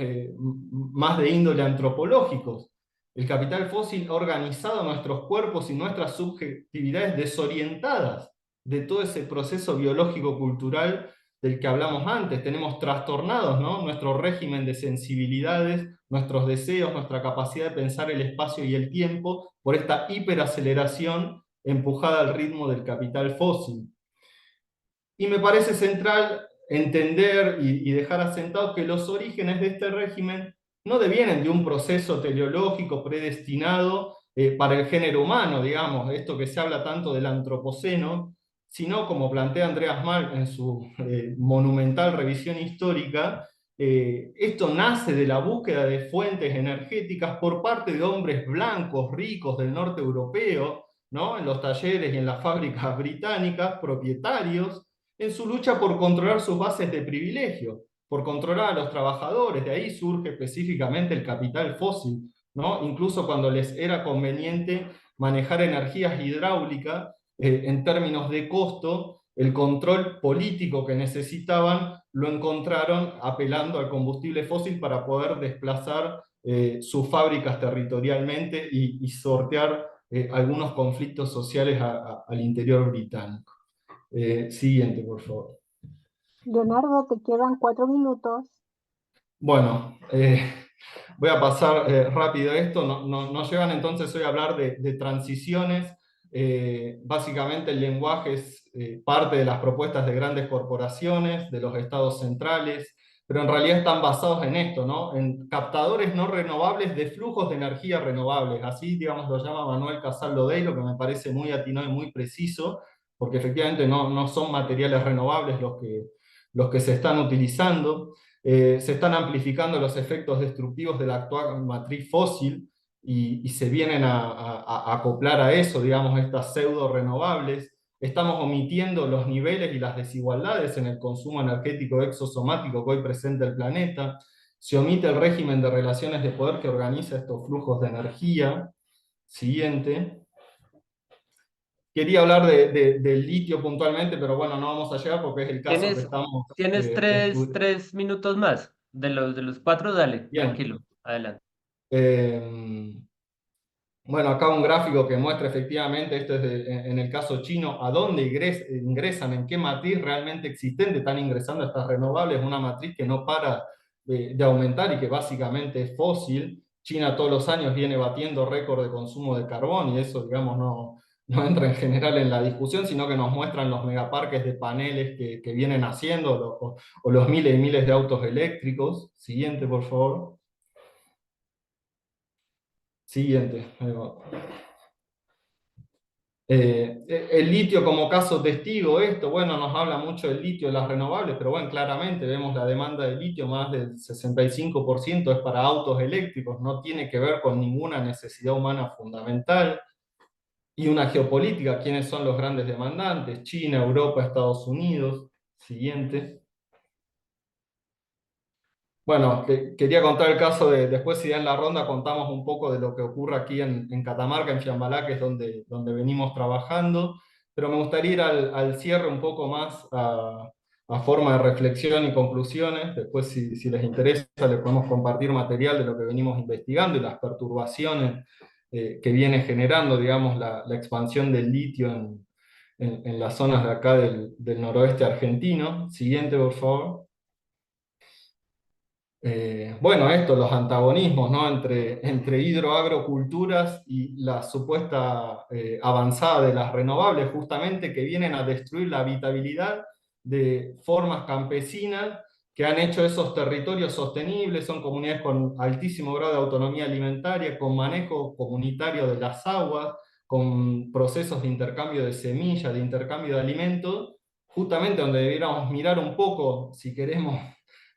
más de índole antropológicos. El capital fósil ha organizado nuestros cuerpos y nuestras subjetividades desorientadas de todo ese proceso biológico-cultural del que hablamos antes. Tenemos trastornados, ¿no?, nuestro régimen de sensibilidades, nuestros deseos, nuestra capacidad de pensar el espacio y el tiempo por esta hiperaceleración empujada al ritmo del capital fósil. Y me parece central entender y dejar asentado que los orígenes de este régimen no devienen de un proceso teleológico predestinado para el género humano, digamos, esto que se habla tanto del antropoceno, sino, como plantea Andreas Malm en su monumental revisión histórica, esto nace de la búsqueda de fuentes energéticas por parte de hombres blancos, ricos del norte europeo, ¿no?, en los talleres y en las fábricas británicas, propietarios, en su lucha por controlar sus bases de privilegio, por controlar a los trabajadores. De ahí surge específicamente el capital fósil, ¿no?, incluso cuando les era conveniente manejar energías hidráulicas en términos de costo, el control político que necesitaban lo encontraron apelando al combustible fósil para poder desplazar sus fábricas territorialmente y sortear algunos conflictos sociales al interior británico. Siguiente, por favor. Leonardo, te quedan 4 minutos. Bueno, voy a pasar rápido esto. Nos llevan entonces hoy a hablar de transiciones. Básicamente el lenguaje es parte de las propuestas de grandes corporaciones, de los estados centrales, pero en realidad están basados en esto, ¿no?, en captadores no renovables de flujos de energía renovables. Así, digamos, lo llama Manuel Casal Lodeiro, que me parece muy atinado y muy preciso, porque efectivamente no son materiales renovables los que se están utilizando. Se están amplificando los efectos destructivos de la actual matriz fósil y se vienen a acoplar a eso, digamos, estas pseudo renovables. Estamos omitiendo los niveles y las desigualdades en el consumo energético exosomático que hoy presenta el planeta. Se omite el régimen de relaciones de poder que organiza estos flujos de energía. Siguiente. Quería hablar del litio puntualmente, pero bueno, no vamos a llegar porque es el caso que ¿Tienes, estamos tienes estudiando. 3 minutos más? De los 4, dale, Bien. tranquilo, adelante. Bueno, acá un gráfico que muestra efectivamente, esto es en el caso chino, a dónde ingresan, en qué matriz realmente existente están ingresando estas renovables, una matriz que no para de aumentar y que básicamente es fósil. China todos los años viene batiendo récord de consumo de carbón y eso, digamos, no entra en general en la discusión, sino que nos muestran los megaparques de paneles que vienen haciendo o los miles y miles de autos eléctricos. Siguiente, por favor. Siguiente. Ahí va. El litio como caso testigo, esto, bueno, nos habla mucho del litio de las renovables, pero bueno, claramente vemos la demanda de litio, más del 65% es para autos eléctricos, no tiene que ver con ninguna necesidad humana fundamental. Y una geopolítica, ¿quiénes son los grandes demandantes? China, Europa, Estados Unidos. Siguiente. Bueno, quería contar el caso después si ya en la ronda contamos un poco de lo que ocurre aquí en Catamarca, en Fiambalá, que es donde venimos trabajando, pero me gustaría ir al cierre un poco más a forma de reflexión y conclusiones. Después, si les interesa, les podemos compartir material de lo que venimos investigando y las perturbaciones que viene generando, digamos, la expansión del litio en las zonas de acá del noroeste argentino. Siguiente, por favor. Bueno, los antagonismos, ¿no?, entre hidroagroculturas y la supuesta avanzada de las renovables, justamente que vienen a destruir la habitabilidad de formas campesinas que han hecho esos territorios sostenibles, son comunidades con altísimo grado de autonomía alimentaria, con manejo comunitario de las aguas, con procesos de intercambio de semillas, de intercambio de alimentos, justamente donde debiéramos mirar un poco, si queremos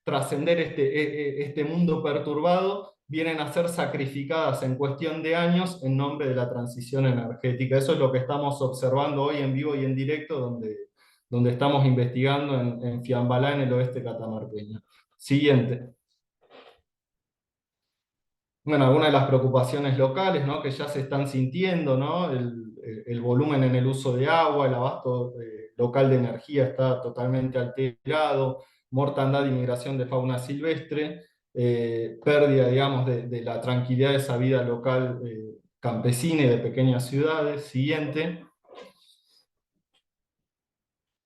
trascender este mundo perturbado, vienen a ser sacrificadas en cuestión de años en nombre de la transición energética. Eso es lo que estamos observando hoy en vivo y en directo, donde estamos investigando en Fiambalá, en el oeste catamarqueño. Siguiente. Bueno, algunas de las preocupaciones locales, ¿no?, que ya se están sintiendo, ¿no?, el volumen en el uso de agua, el abasto local de energía está totalmente alterado, mortandad y migración de fauna silvestre, pérdida, digamos, de la tranquilidad de esa vida local campesina y de pequeñas ciudades. Siguiente.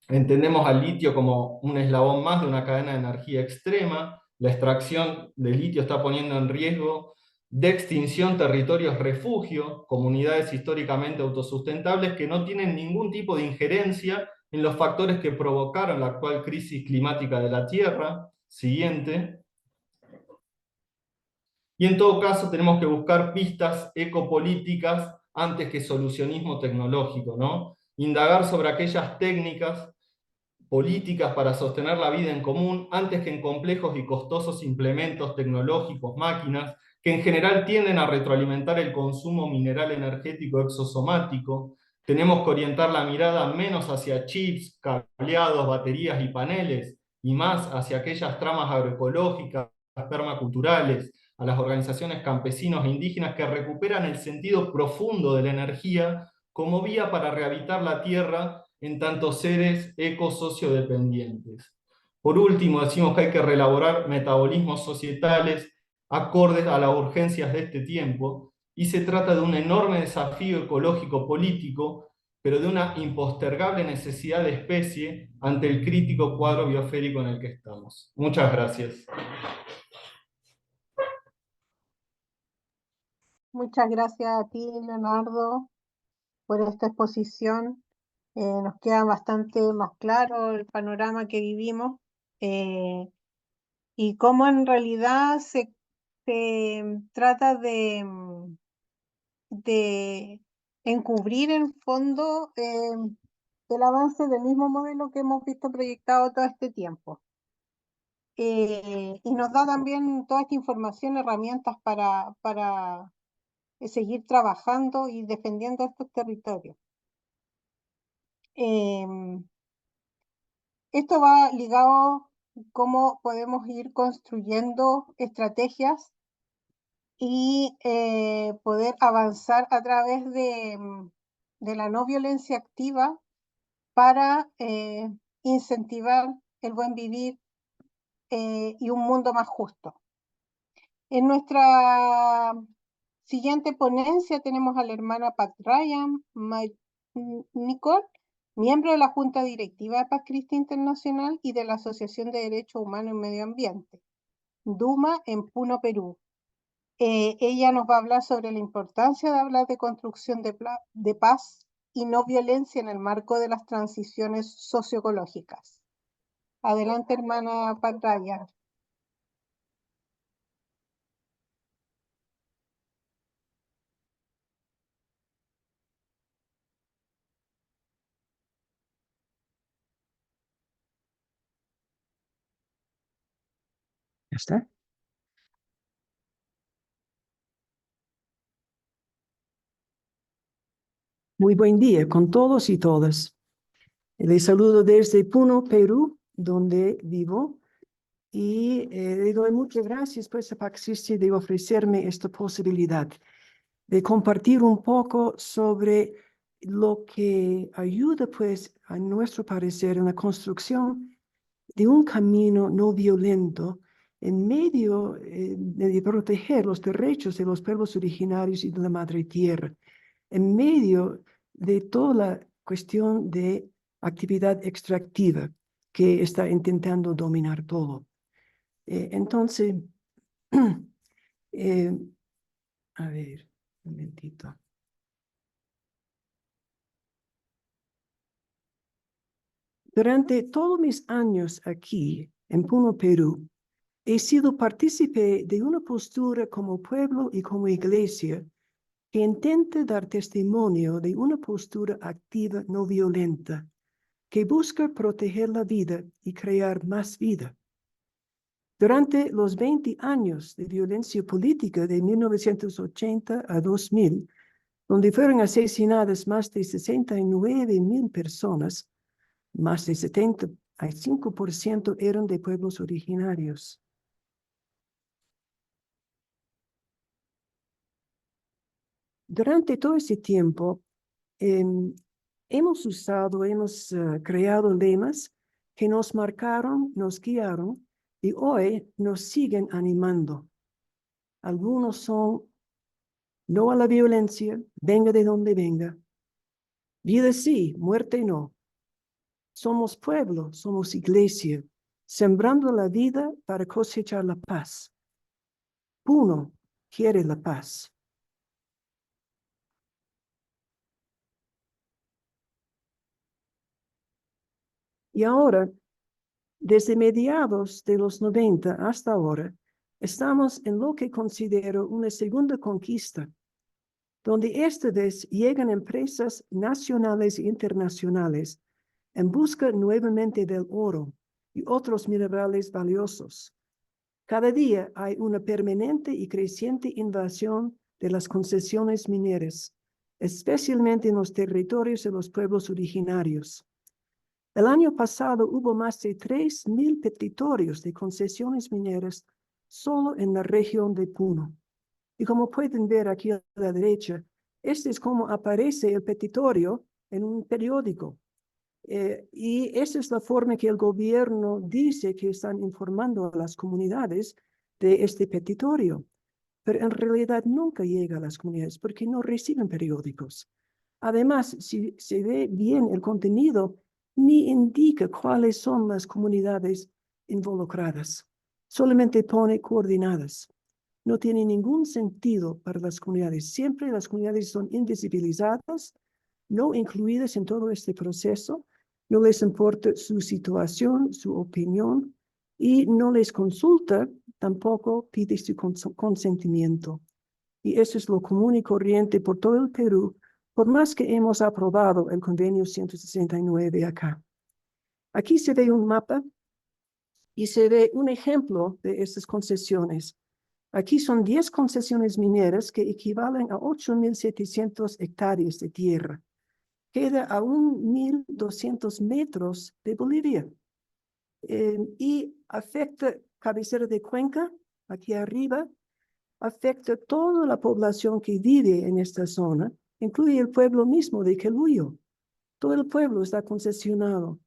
Entendemos al litio como un eslabón más de una cadena de energía extrema. La extracción de litio está poniendo en riesgo de extinción territorios refugio, comunidades históricamente autosustentables que no tienen ningún tipo de injerencia en los factores que provocaron la actual crisis climática de la Tierra. Siguiente. Y en todo caso tenemos que buscar pistas ecopolíticas antes que solucionismo tecnológico, ¿no? Indagar sobre aquellas técnicas políticas para sostener la vida en común antes que en complejos y costosos implementos tecnológicos, máquinas, que en general tienden a retroalimentar el consumo mineral energético exosomático. Tenemos que orientar la mirada menos hacia chips, cableados, baterías y paneles, y más hacia aquellas tramas agroecológicas, permaculturales, a las organizaciones campesinos e indígenas que recuperan el sentido profundo de la energía como vía para rehabilitar la tierra en tantos seres ecosociodependientes. Por último, decimos que hay que reelaborar metabolismos societales acordes a las urgencias de este tiempo, y se trata de un enorme desafío ecológico-político, pero de una impostergable necesidad de especie ante el crítico cuadro biosférico en el que estamos. Muchas gracias. Muchas gracias a ti, Leonardo, por esta exposición. Nos queda bastante más claro el panorama que vivimos y cómo en realidad se trata de encubrir en fondo el avance del mismo modelo que hemos visto proyectado todo este tiempo. Y nos da también toda esta información, herramientas para seguir trabajando y defendiendo estos territorios. Esto va ligado a cómo podemos ir construyendo estrategias y poder avanzar a través de la no violencia activa para incentivar el buen vivir y un mundo más justo. En nuestra siguiente ponencia tenemos a la hermana Pat Ryan Nicole, miembro de la Junta Directiva de Paz Christi Internacional y de la Asociación de Derechos Humanos y Medio Ambiente, DUMA, en Puno, Perú. Ella nos va a hablar sobre la importancia de hablar de construcción de paz y no violencia en el marco de las transiciones socioecológicas. Adelante, hermana Pat Ryan. ¿Ya está? Muy buen día con todos y todas. Les saludo desde Puno, Perú, donde vivo, y le doy muchas gracias pues a Paz Christi de ofrecerme esta posibilidad de compartir un poco sobre lo que ayuda pues a nuestro parecer en la construcción de un camino no violento en medio de proteger los derechos de los pueblos originarios y de la madre tierra, en medio de toda la cuestión de actividad extractiva que está intentando dominar todo. Entonces, a ver, un momentito. Durante todos mis años aquí en Puno, Perú, he sido partícipe de una postura como pueblo y como iglesia que intenta dar testimonio de una postura activa no violenta, que busca proteger la vida y crear más vida. Durante los 20 años de violencia política de 1980 a 2000, donde fueron asesinadas más de 69,000 personas, más de 75% eran de pueblos originarios. Durante todo ese tiempo, hemos creado lemas que nos marcaron, nos guiaron y hoy nos siguen animando. Algunos son: no a la violencia, venga de donde venga; vida sí, muerte no; Somos pueblo, somos iglesia, sembrando la vida para cosechar la paz. Puno quiere la paz. Y ahora, desde mediados de los 90 hasta ahora, estamos en lo que considero una segunda conquista, donde esta vez llegan empresas nacionales e internacionales en busca nuevamente del oro y otros minerales valiosos. Cada día hay una permanente y creciente invasión de las concesiones mineras, especialmente en los territorios de los pueblos originarios. El año pasado hubo más de 3,000 petitorios de concesiones mineras solo en la región de Puno. Y como pueden ver aquí a la derecha, este es como aparece el petitorio en un periódico. Y esa es la forma que el gobierno dice que están informando a las comunidades de este petitorio. Pero en realidad nunca llega a las comunidades porque no reciben periódicos. Además, si se ve bien el contenido, ni indica cuáles son las comunidades involucradas. Solamente pone coordinadas. No tiene ningún sentido para las comunidades. Siempre las comunidades son invisibilizadas, no incluidas en todo este proceso. No les importa su situación, su opinión, y no les consulta, tampoco pide su consentimiento. Y eso es lo común y corriente por todo el Perú, por más que hemos aprobado el convenio 169 acá. Aquí se ve un mapa y se ve un ejemplo de estas concesiones. Aquí son 10 concesiones mineras que equivalen a 8,700 hectáreas de tierra. Queda a 1,200 metros de Bolivia. Y afecta cabecera de Cuenca, aquí arriba, afecta toda la población que vive en esta zona, incluye el pueblo mismo de Queluyo. Todo el pueblo está concesionado,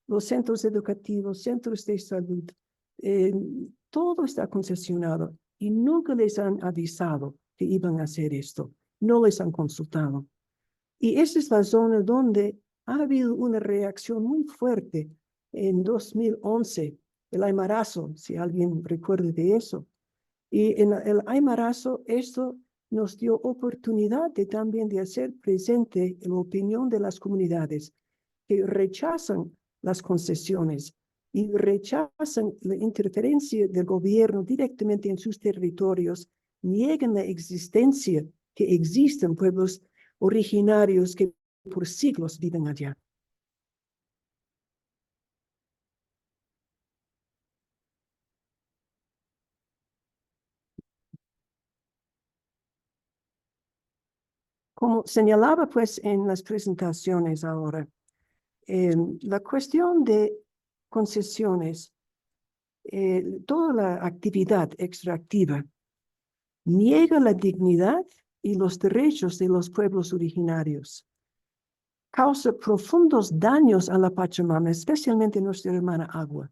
los centros educativos, centros de salud, todo está concesionado y nunca les han avisado que iban a hacer esto, no les han consultado. Y esa es la zona donde ha habido una reacción muy fuerte en 2011, el Aymarazo, si alguien recuerda de eso. Y en el Aymarazo esto nos dio oportunidad de también de hacer presente la opinión de las comunidades que rechazan las concesiones y rechazan la interferencia del gobierno directamente en sus territorios, niegan la existencia que existen pueblos originarios que por siglos viven allá. Como señalaba pues en las presentaciones ahora, la cuestión de concesiones, toda la actividad extractiva niega la dignidad y los derechos de los pueblos originarios. Causa profundos daños a la Pachamama, especialmente nuestra hermana agua.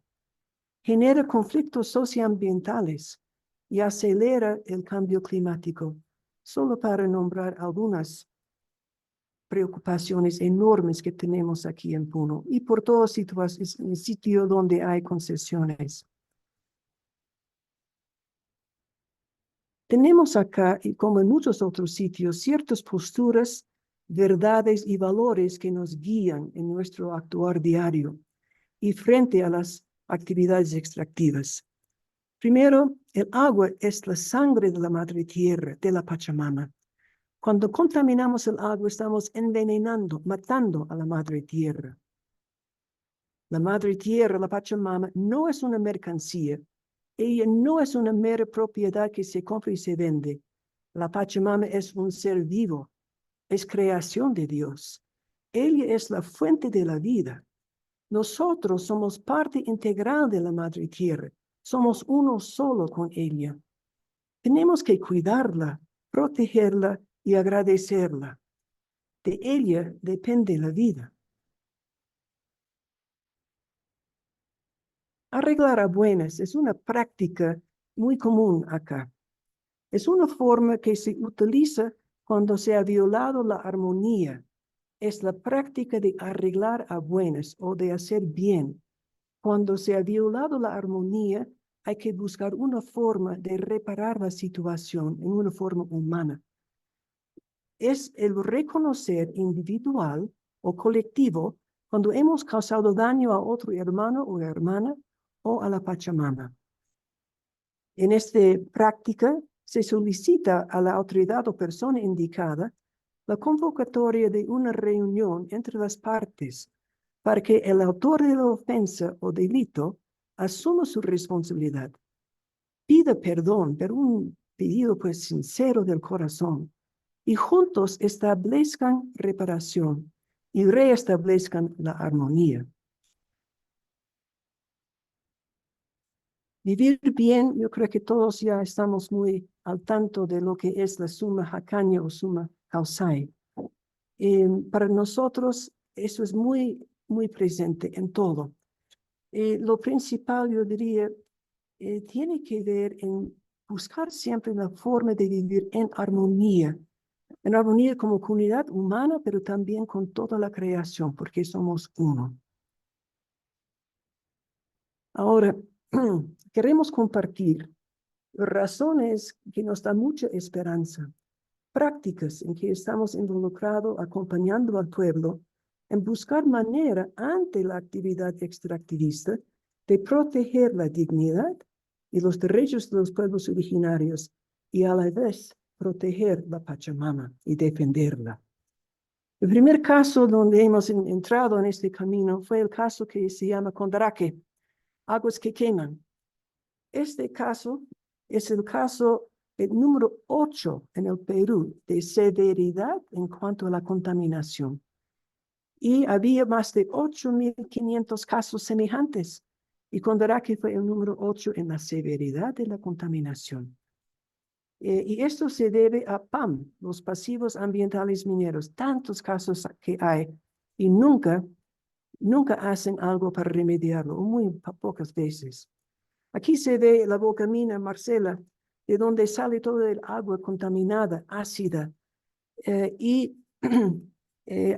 Genera conflictos socioambientales y acelera el cambio climático, solo para nombrar algunas preocupaciones enormes que tenemos aquí en Puno y por todos el sitio donde hay concesiones. Tenemos acá, y como en muchos otros sitios, ciertas posturas, verdades y valores que nos guían en nuestro actuar diario y frente a las actividades extractivas. Primero, el agua es la sangre de la madre tierra, de la Pachamama. Cuando contaminamos el agua, estamos envenenando, matando a la madre tierra. La madre tierra, la Pachamama, no es una mercancía. Ella no es una mera propiedad que se compra y se vende. La Pachamama es un ser vivo, es creación de Dios. Ella es la fuente de la vida. Nosotros somos parte integral de la madre tierra. Somos uno solo con ella. Tenemos que cuidarla, protegerla y agradecerla. De ella depende la vida. Arreglar a buenas es una práctica muy común acá. Es una forma que se utiliza cuando se ha violado la armonía es la práctica de arreglar a buenas o de hacer bien. Cuando se ha violado la armonía, hay que buscar una forma de reparar la situación en una forma humana. Es el reconocer individual o colectivo cuando hemos causado daño a otro hermano o hermana o a la Pachamama. En esta práctica se solicita a la autoridad o persona indicada la convocatoria de una reunión entre las partes para que el autor de la ofensa o delito asuma su responsabilidad, pida perdón, pero un pedido pues sincero del corazón, y juntos establezcan reparación y reestablezcan la armonía. Vivir bien, yo creo que todos ya estamos muy al tanto de lo que es la Summa Hakanya o Summa Kausai. Para nosotros eso es muy, muy presente en todo. Lo principal, yo diría, tiene que ver en buscar siempre la forma de vivir en armonía como comunidad humana, pero también con toda la creación, porque somos uno. Ahora, queremos compartir razones que nos dan mucha esperanza, prácticas en que estamos involucrados acompañando al pueblo en buscar manera ante la actividad extractivista de proteger la dignidad y los derechos de los pueblos originarios y a la vez proteger la Pachamama y defenderla. El primer caso donde hemos entrado en este camino fue el caso que se llama Condaraque, aguas que queman. Este caso es el caso número 8 en el Perú de severidad en cuanto a la contaminación. Y había más de 8.500 casos semejantes. Y Condaraque fue el número 8 en la severidad de la contaminación. Y esto se debe a PAM, los pasivos ambientales mineros. Tantos casos que hay y nunca hacen algo para remediarlo, o muy pocas veces. Aquí se ve la boca mina Marcela, de donde sale toda el agua contaminada, ácida. Y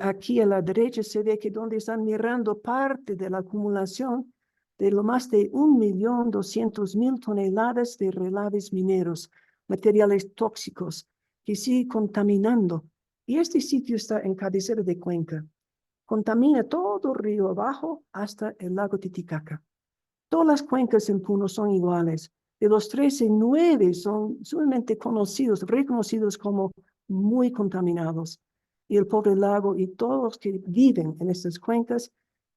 aquí a la derecha se ve que donde están mirando parte de la acumulación de lo más de 1.200.000 toneladas de relaves mineros, materiales tóxicos, que siguen contaminando. Y este sitio está en cabecera de cuenca. Contamina todo río abajo hasta el lago Titicaca. Todas las cuencas en Puno son iguales. De los 13, 9 son sumamente conocidos, reconocidos como muy contaminados. Y el pobre lago y todos los que viven en estas cuencas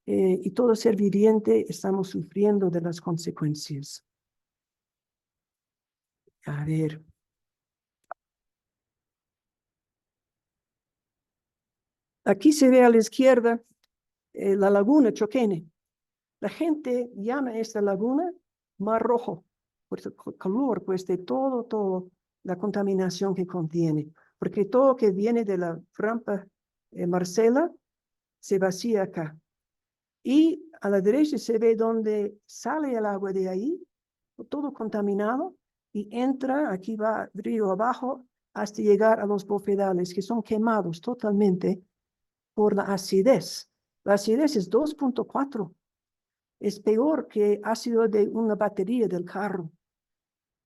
y todo ser viviente estamos sufriendo de las consecuencias. A ver. Aquí se ve a la izquierda la laguna Choquene. La gente llama esta laguna Mar Rojo, por el calor, pues de todo la contaminación que contiene. Porque todo que viene de la rampa Marcela se vacía acá. Y a la derecha se ve donde sale el agua de ahí, todo contaminado, y entra, aquí va río abajo, hasta llegar a los bofedales, que son quemados totalmente por la acidez. La acidez es 2.4. Es peor que ácido de una batería del carro.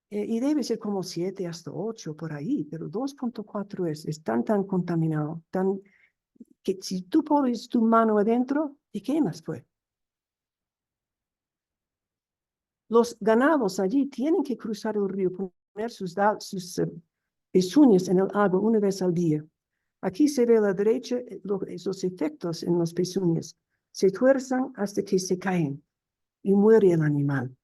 Y debe ser como 7 hasta 8 por ahí, pero 2.4 es tan contaminado, que si tú pones tu mano adentro, te quemas, pues. Los ganados allí tienen que cruzar el río, poner sus pezuñas en el agua una vez al día. Aquí se ve a la derecha esos efectos en las pezuñas. Se tuerzan hasta que se caen y muere el animal.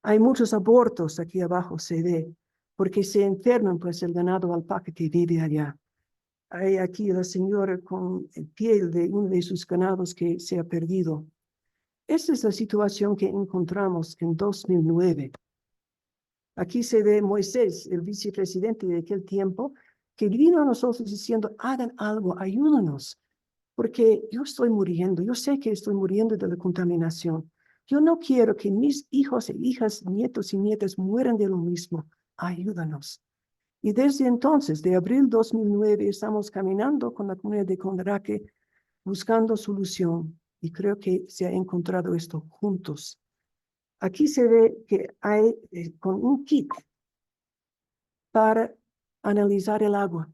Hay muchos abortos aquí abajo, se ve, porque se enferman pues el ganado alpaca que vive allá. Hay aquí la señora con piel de uno de sus ganados que se ha perdido. Esta es la situación que encontramos en 2009. Aquí se ve Moisés, el vicepresidente de aquel tiempo, que vino a nosotros diciendo, hagan algo, ayúdanos, porque yo estoy muriendo, yo sé que estoy muriendo de la contaminación. Yo no quiero que mis hijos e hijas, nietos y nietas mueran de lo mismo. Ayúdanos. Y desde entonces, de abril 2009, estamos caminando con la comunidad de Condaraque buscando solución y creo que se ha encontrado esto juntos. Aquí se ve que hay con un kit para analizar el agua.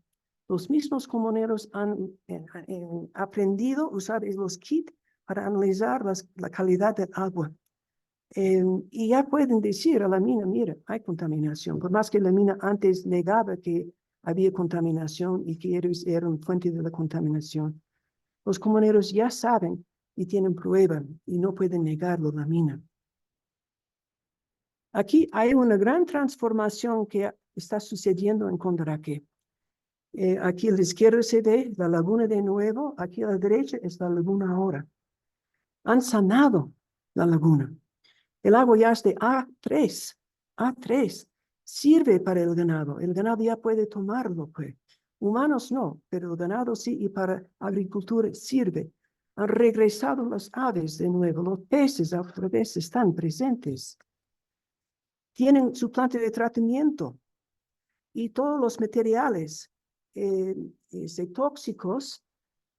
Los mismos comuneros han aprendido a usar los kits para analizar la calidad del agua. Y ya pueden decir a la mina, mira, hay contaminación, por más que la mina antes negaba que había contaminación y que ellos eran fuente de la contaminación. Los comuneros ya saben y tienen prueba y no pueden negarlo la mina. Aquí hay una gran transformación que está sucediendo en Condorake. Aquí a la izquierda se ve la laguna de nuevo, aquí a la derecha es la laguna ahora. Han sanado la laguna. El agua ya es de A3. A3 sirve para el ganado ya puede tomarlo, pues. Humanos no, pero el ganado sí, y para agricultura sirve. Han regresado las aves de nuevo, los peces otra vez están presentes. Tienen su planta de tratamiento y todos los materiales tóxicos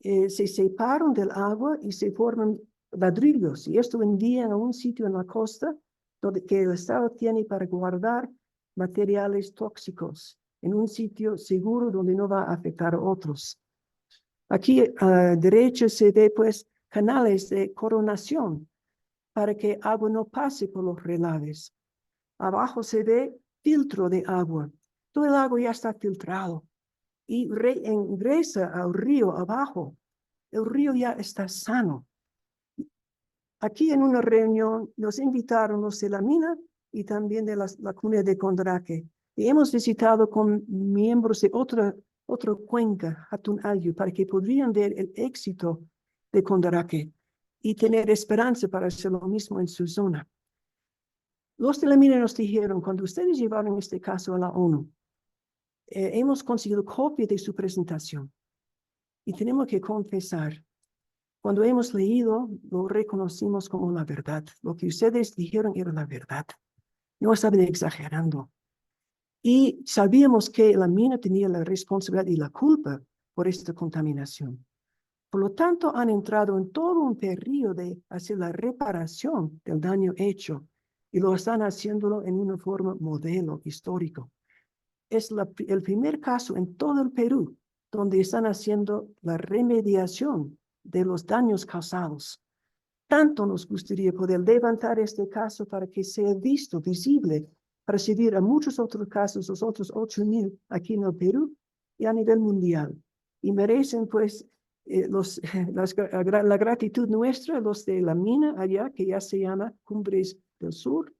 se separan del agua y se forman ladrillos. Y esto envían a un sitio en la costa que el Estado tiene para guardar materiales tóxicos en un sitio seguro donde no va a afectar a otros. Aquí a la derecha se ve pues canales de coronación para que agua no pase por los relaves. Abajo se ve filtro de agua. Todo el agua ya está filtrado y ingresa al río abajo. El río ya está sano. Aquí en una reunión nos invitaron los de la mina y también de la comunidad de Condorake. Y hemos visitado con miembros de otra cuenca, Hatun'alyu, para que podrían ver el éxito de Condorake y tener esperanza para hacer lo mismo en su zona. Los de la mina nos dijeron, cuando ustedes llevaron este caso a la ONU, hemos conseguido copia de su presentación y tenemos que confesar, cuando hemos leído, lo reconocimos como la verdad. Lo que ustedes dijeron era la verdad. No estaban exagerando. Y sabíamos que la mina tenía la responsabilidad y la culpa por esta contaminación. Por lo tanto, han entrado en todo un periodo de hacer la reparación del daño hecho y lo están haciéndolo en una forma modelo histórico. Es el primer caso en todo el Perú donde están haciendo la remediación de los daños causados. Tanto nos gustaría poder levantar este caso para que sea visto, visible, para servir a muchos otros casos, los otros 8,000 aquí en el Perú y a nivel mundial. Y merecen pues la gratitud nuestra, los de la mina allá, que ya se llama Cumbres del Sur,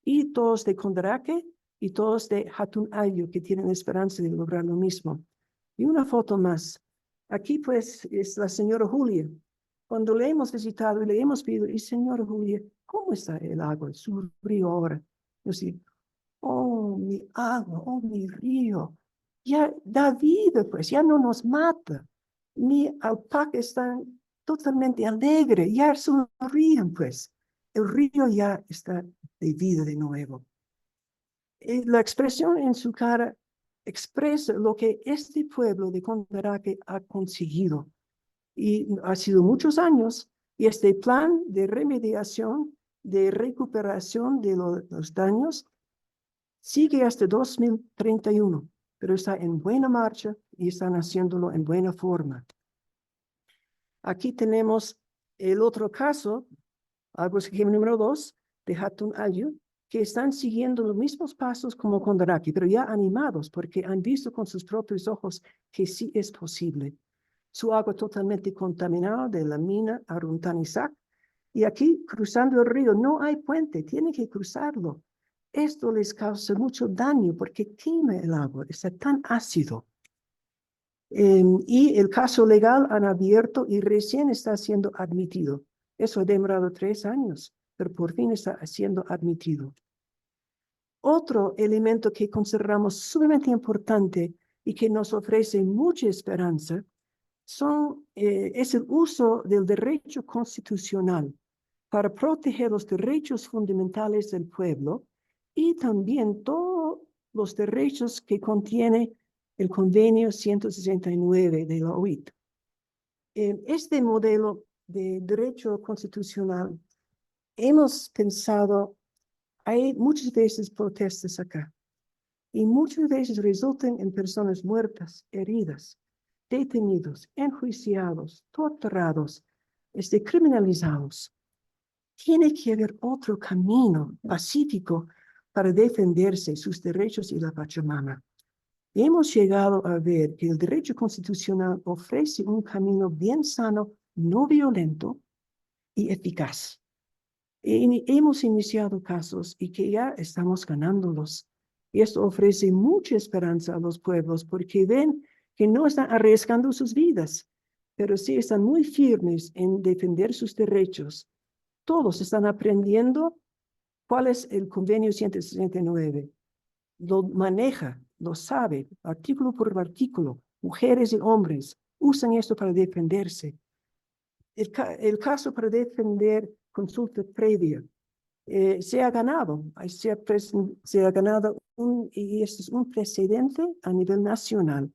y todos de Condorake y todos de Hatun'alyu, que tienen esperanza de lograr lo mismo. Y una foto más. Aquí pues es la señora Julia. Cuando le hemos visitado y le hemos pedido, y señora Julia, ¿cómo está el agua, su río ahora? Yo sí, oh, mi agua, oh, mi río, ya da vida, pues, ya no nos mata. Mi alpaca está totalmente alegre, ya sonríen, pues. El río ya está de vida de nuevo. La expresión en su cara expresa lo que este pueblo de Condorake ha conseguido. Y ha sido muchos años, y este plan de remediación, de recuperación de los daños, sigue hasta 2031, pero está en buena marcha y están haciéndolo en buena forma. Aquí tenemos el otro caso, Aguas Ejim número 2, de Hatun'alyu, que están siguiendo los mismos pasos como Condorake, pero ya animados porque han visto con sus propios ojos que sí es posible. Su agua totalmente contaminada de la mina Aruntanizak, y aquí cruzando el río no hay puente, tienen que cruzarlo. Esto les causa mucho daño porque quema el agua, está tan ácido. Y el caso legal han abierto y recién está siendo admitido. Eso ha demorado 3 años, pero por fin está siendo admitido. Otro elemento que consideramos sumamente importante y que nos ofrece mucha esperanza es el uso del derecho constitucional para proteger los derechos fundamentales del pueblo y también todos los derechos que contiene el Convenio 169 de la OIT. Este modelo de derecho constitucional, hemos pensado, hay muchas veces protestas acá, y muchas veces resultan en personas muertas, heridas, detenidos, enjuiciados, torturados, criminalizados. Tiene que haber otro camino pacífico para defenderse sus derechos y la Pachamama. Hemos llegado a ver que el derecho constitucional ofrece un camino bien sano, no violento y eficaz. Hemos iniciado casos y que ya estamos ganándolos. Y esto ofrece mucha esperanza a los pueblos porque ven que no están arriesgando sus vidas, pero sí están muy firmes en defender sus derechos. Todos están aprendiendo cuál es el convenio 169. Lo maneja, lo sabe, artículo por artículo. Mujeres y hombres usan esto para defenderse. El caso para defender consulta previa se ha ganado, se ha ganado y este es un precedente a nivel nacional.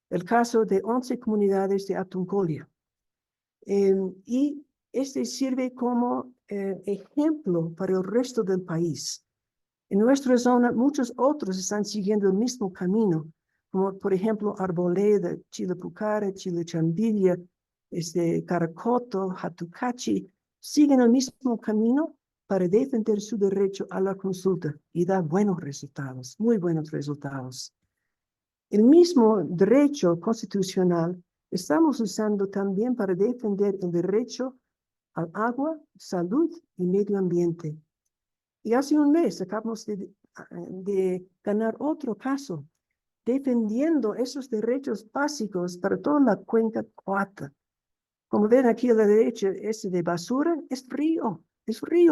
El caso de 11 comunidades de Atuncolia. Y este sirve como ejemplo para el resto del país. En nuestra zona, muchos otros están siguiendo el mismo camino, como por ejemplo Arboleda, Chilapucara, Chilachambilla, Caracoto, Hatucachi, siguen el mismo camino para defender su derecho a la consulta y da buenos resultados, muy buenos resultados. El mismo derecho constitucional estamos usando también para defender el derecho al agua, salud y medio ambiente. Y hace un mes acabamos de ganar otro caso, defendiendo esos derechos básicos para toda la cuenca Coata. Como ven aquí a la derecha, ese de basura es río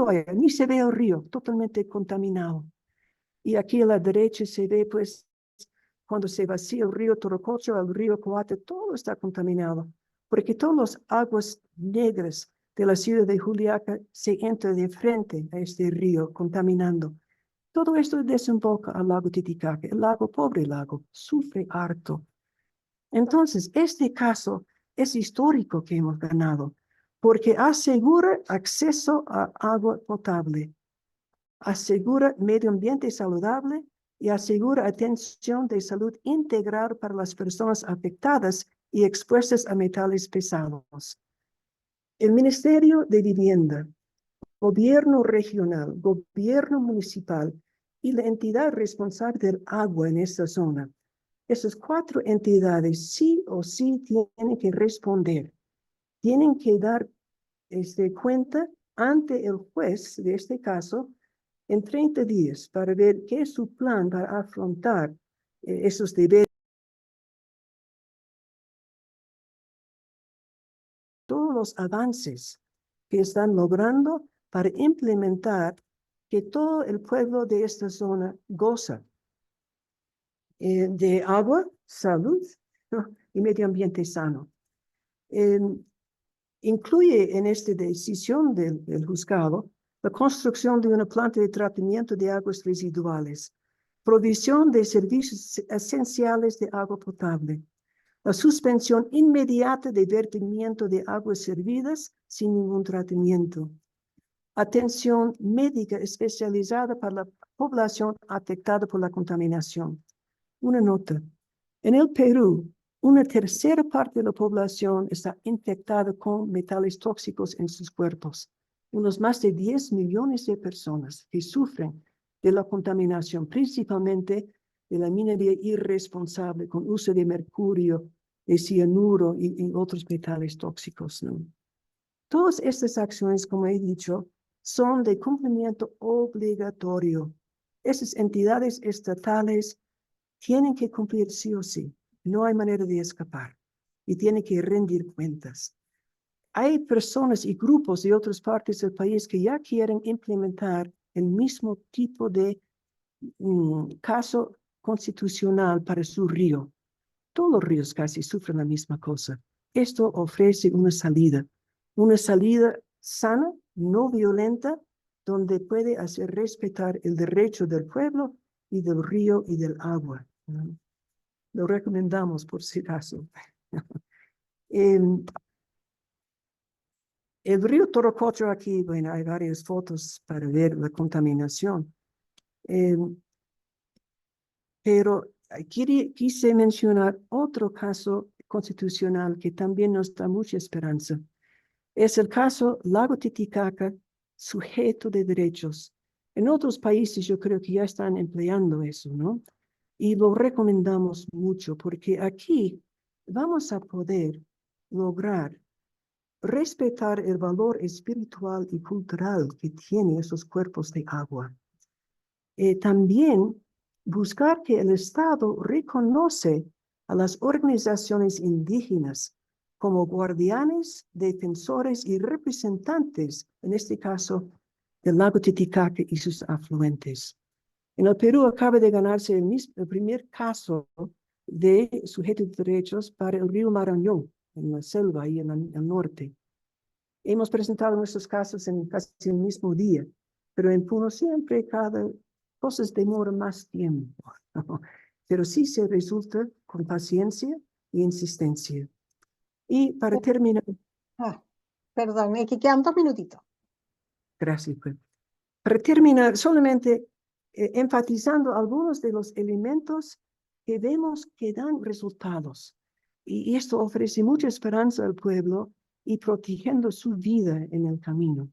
allá, ni se ve el río, totalmente contaminado. Y aquí a la derecha se ve, pues, cuando se vacía el río Torococho, el río Coata, todo está contaminado, porque todas las aguas negras de la ciudad de Juliaca se entra de frente a este río, contaminando. Todo esto desemboca al lago Titicaca. El lago, pobre lago, sufre harto. Entonces, este caso es histórico que hemos ganado, porque asegura acceso a agua potable, asegura medio ambiente saludable y asegura atención de salud integral para las personas afectadas y expuestas a metales pesados. El Ministerio de Vivienda, Gobierno regional, Gobierno municipal y la entidad responsable del agua en esta zona. Esas 4 entidades sí o sí tienen que responder, tienen que dar cuenta ante el juez de este caso en 30 días para ver qué es su plan para afrontar esos deberes. Todos los avances que están logrando para implementar que todo el pueblo de esta zona goza de agua, salud, ¿no? Y medio ambiente sano. Incluye en esta decisión del juzgado la construcción de una planta de tratamiento de aguas residuales, provisión de servicios esenciales de agua potable, la suspensión inmediata de vertimiento de aguas servidas sin ningún tratamiento, atención médica especializada para la población afectada por la contaminación. Una nota. En el Perú, una tercera parte de la población está infectada con metales tóxicos en sus cuerpos. Unos más de 10 millones de personas que sufren de la contaminación, principalmente de la minería irresponsable con uso de mercurio, de cianuro y otros metales tóxicos, ¿no? Todas estas acciones, como he dicho, son de cumplimiento obligatorio. Esas entidades estatales tienen que cumplir sí o sí. No hay manera de escapar. Y tienen que rendir cuentas. Hay personas y grupos de otras partes del país que ya quieren implementar el mismo tipo de caso constitucional para su río. Todos los ríos casi sufren la misma cosa. Esto ofrece una salida sana, no violenta, donde puede hacer respetar el derecho del pueblo y del río y del agua. Lo recomendamos por si acaso. El río Torococho aquí, bueno, hay varias fotos para ver la contaminación. Pero quise mencionar otro caso constitucional que también nos da mucha esperanza. Es el caso Lago Titicaca, sujeto de derechos. En otros países yo creo que ya están empleando eso, ¿no? Y lo recomendamos mucho porque aquí vamos a poder lograr respetar el valor espiritual y cultural que tienen esos cuerpos de agua. También buscar que el Estado reconoce a las organizaciones indígenas como guardianes, defensores y representantes, en este caso, del lago Titicaca y sus afluentes. En el Perú acaba de ganarse el primer caso de sujeto de derechos para el río Marañón, en la selva y en el norte. Hemos presentado nuestros casos en casi el mismo día, pero en Puno siempre cada cosas demoran más tiempo, ¿no? Pero sí se resulta con paciencia e insistencia. Y para terminar, Perdón, es que quedan 2 minutitos. gracias, pues. Para terminar, solamente enfatizando algunos de los elementos que vemos que dan resultados. Y esto ofrece mucha esperanza al pueblo y protegiendo su vida en el camino.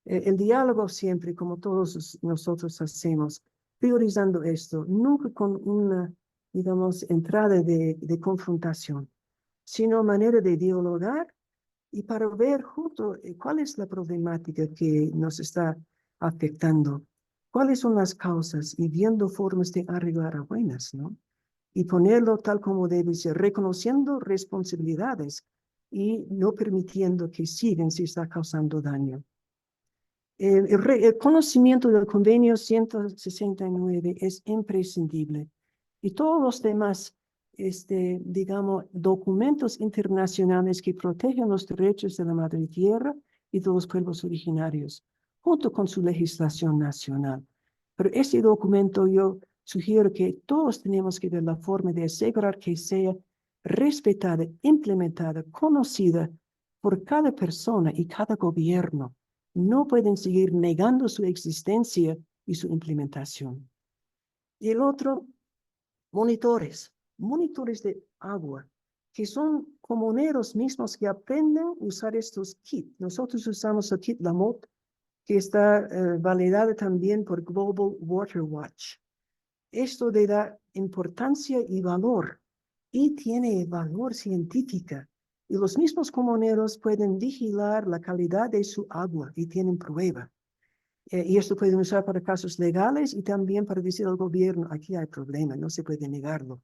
El diálogo siempre, como todos nosotros hacemos, priorizando esto, nunca con una, digamos, entrada de confrontación, sino manera de dialogar y para ver junto cuál es la problemática que nos está afectando, cuáles son las causas y viendo formas de arreglar a buenas, ¿no? Y ponerlo tal como debe ser, reconociendo responsabilidades y no permitiendo que sigan si está causando daño. El conocimiento del convenio 169 es imprescindible y todos los demás, digamos, documentos internacionales que protegen los derechos de la madre tierra y de los pueblos originarios, junto con su legislación nacional. Pero este documento yo sugiero que todos tenemos que ver la forma de asegurar que sea respetada, implementada, conocida por cada persona y cada gobierno. No pueden seguir negando su existencia y su implementación. Y el otro, monitores de agua, que son comuneros mismos que aprenden a usar estos kits. Nosotros usamos el kit Lamot, que está validado también por Global Water Watch. Esto le da importancia y valor, y tiene valor científico. Y los mismos comuneros pueden vigilar la calidad de su agua y tienen prueba. Y esto pueden usar para casos legales y también para decir al gobierno, aquí hay problema, no se puede negarlo.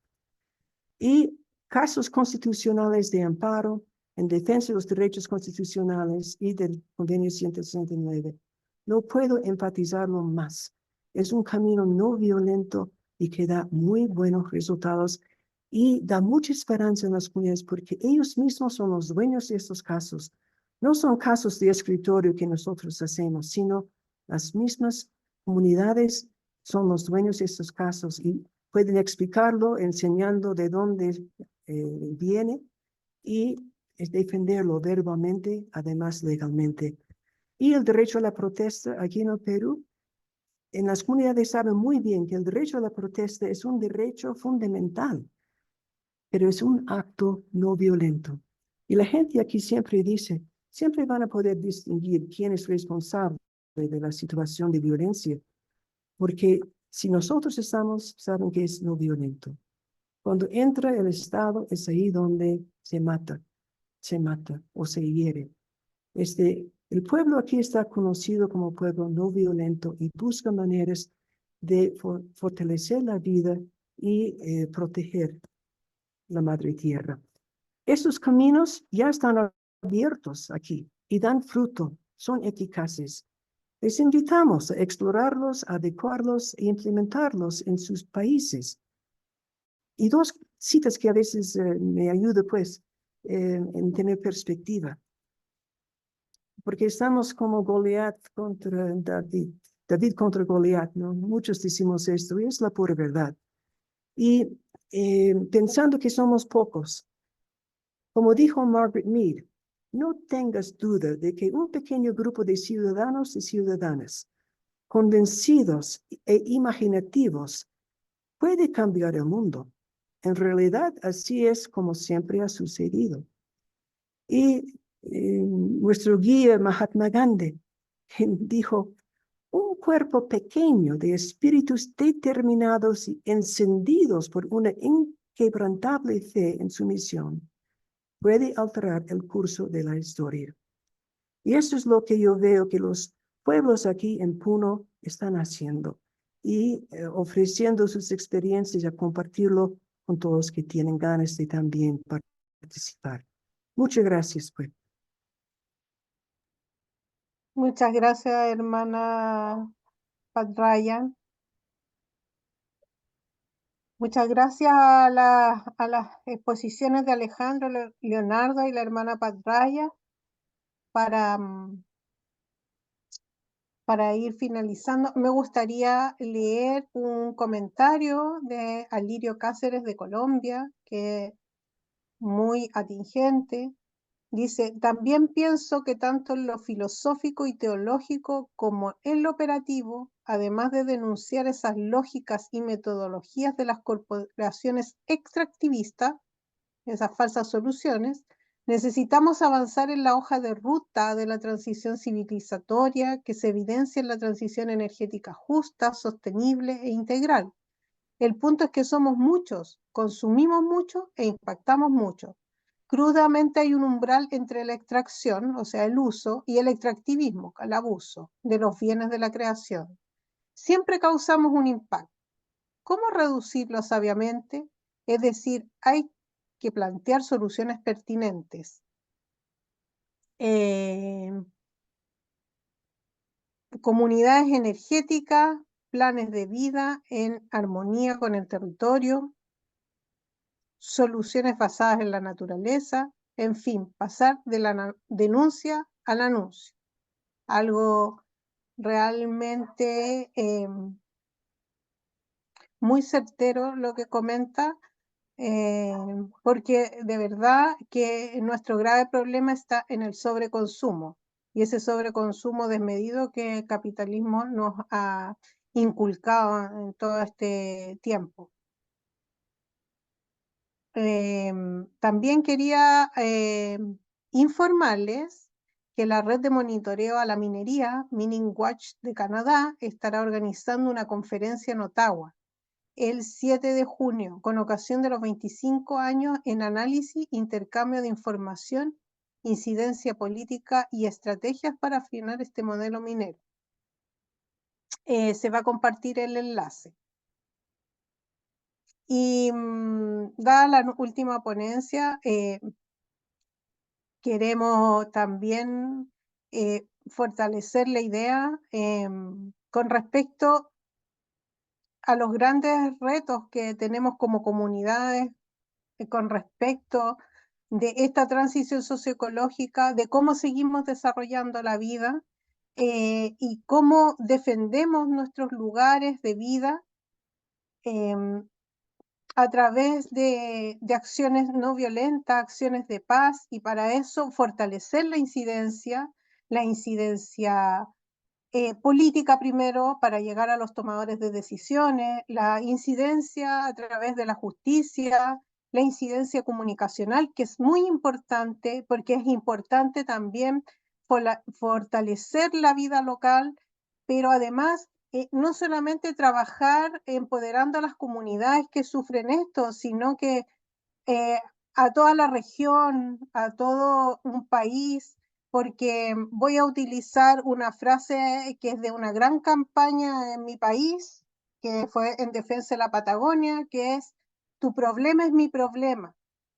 Y casos constitucionales de amparo en defensa de los derechos constitucionales y del convenio 169. No puedo enfatizarlo más. Es un camino no violento y que da muy buenos resultados y da mucha esperanza en las comunidades porque ellos mismos son los dueños de estos casos. No son casos de escritorio que nosotros hacemos, sino las mismas comunidades son los dueños de estos casos y pueden explicarlo enseñando de dónde viene y defenderlo verbalmente, además legalmente. Y el derecho a la protesta aquí en el Perú, en las comunidades saben muy bien que el derecho a la protesta es un derecho fundamental, pero es un acto no violento. Y la gente aquí siempre dice, siempre van a poder distinguir quién es responsable de la situación de violencia, porque si nosotros estamos, saben que es no violento. Cuando entra el Estado, es ahí donde se mata o se hiere. El pueblo aquí está conocido como pueblo no violento y busca maneras de fortalecer la vida y proteger la madre tierra. Estos caminos ya están abiertos aquí y dan fruto, son eficaces. Les invitamos a explorarlos, adecuarlos e implementarlos en sus países. Y 2 citas que a veces me ayudan, pues, en tener perspectiva. Porque estamos como Goliat contra David, David contra Goliat, ¿no? Muchos decimos esto y es la pura verdad. Y pensando que somos pocos, como dijo Margaret Mead, no tengas duda de que un pequeño grupo de ciudadanos y ciudadanas convencidos e imaginativos puede cambiar el mundo. En realidad, así es como siempre ha sucedido. Y nuestro guía Mahatma Gandhi dijo, un cuerpo pequeño de espíritus determinados y encendidos por una inquebrantable fe en su misión puede alterar el curso de la historia. Y eso es lo que yo veo que los pueblos aquí en Puno están haciendo y ofreciendo sus experiencias a compartirlo con todos que tienen ganas de también participar. Muchas gracias, pues. Muchas gracias, hermana Pat Ryan. Muchas gracias a las exposiciones de Alejandro Leonardo y la hermana Pat Ryan para ir finalizando. Me gustaría leer un comentario de Alirio Cáceres de Colombia, que es muy atingente. Dice, también pienso que tanto en lo filosófico y teológico como en lo operativo, además de denunciar esas lógicas y metodologías de las corporaciones extractivistas, esas falsas soluciones, necesitamos avanzar en la hoja de ruta de la transición civilizatoria que se evidencia en la transición energética justa, sostenible e integral. El punto es que somos muchos, consumimos mucho e impactamos mucho. Crudamente hay un umbral entre la extracción, o sea, el uso, y el extractivismo, el abuso de los bienes de la creación. Siempre causamos un impacto. ¿Cómo reducirlo sabiamente? Es decir, hay que plantear soluciones pertinentes. Comunidades energéticas, planes de vida en armonía con el territorio, soluciones basadas en la naturaleza, en fin, pasar de la denuncia al anuncio. Algo realmente muy certero lo que comenta, porque de verdad que nuestro grave problema está en el sobreconsumo y ese sobreconsumo desmedido que el capitalismo nos ha inculcado en todo este tiempo. También quería informarles que la red de monitoreo a la minería, Mining Watch de Canadá, estará organizando una conferencia en Ottawa el 7 de junio, con ocasión de los 25 años en análisis, intercambio de información, incidencia política y estrategias para frenar este modelo minero. Se va a compartir el enlace. Y dada la última ponencia, queremos también fortalecer la idea con respecto a los grandes retos que tenemos como comunidades con respecto de esta transición socioecológica, de cómo seguimos desarrollando la vida y cómo defendemos nuestros lugares de vida a través de acciones no violentas, acciones de paz, y para eso fortalecer la incidencia política primero para llegar a los tomadores de decisiones, la incidencia a través de la justicia, la incidencia comunicacional, que es muy importante porque es importante también fortalecer la vida local, pero además no solamente trabajar empoderando a las comunidades que sufren esto, sino que a toda la región, a todo un país, porque voy a utilizar una frase que es de una gran campaña en mi país, que fue en defensa de la Patagonia, que es, tu problema es mi problema.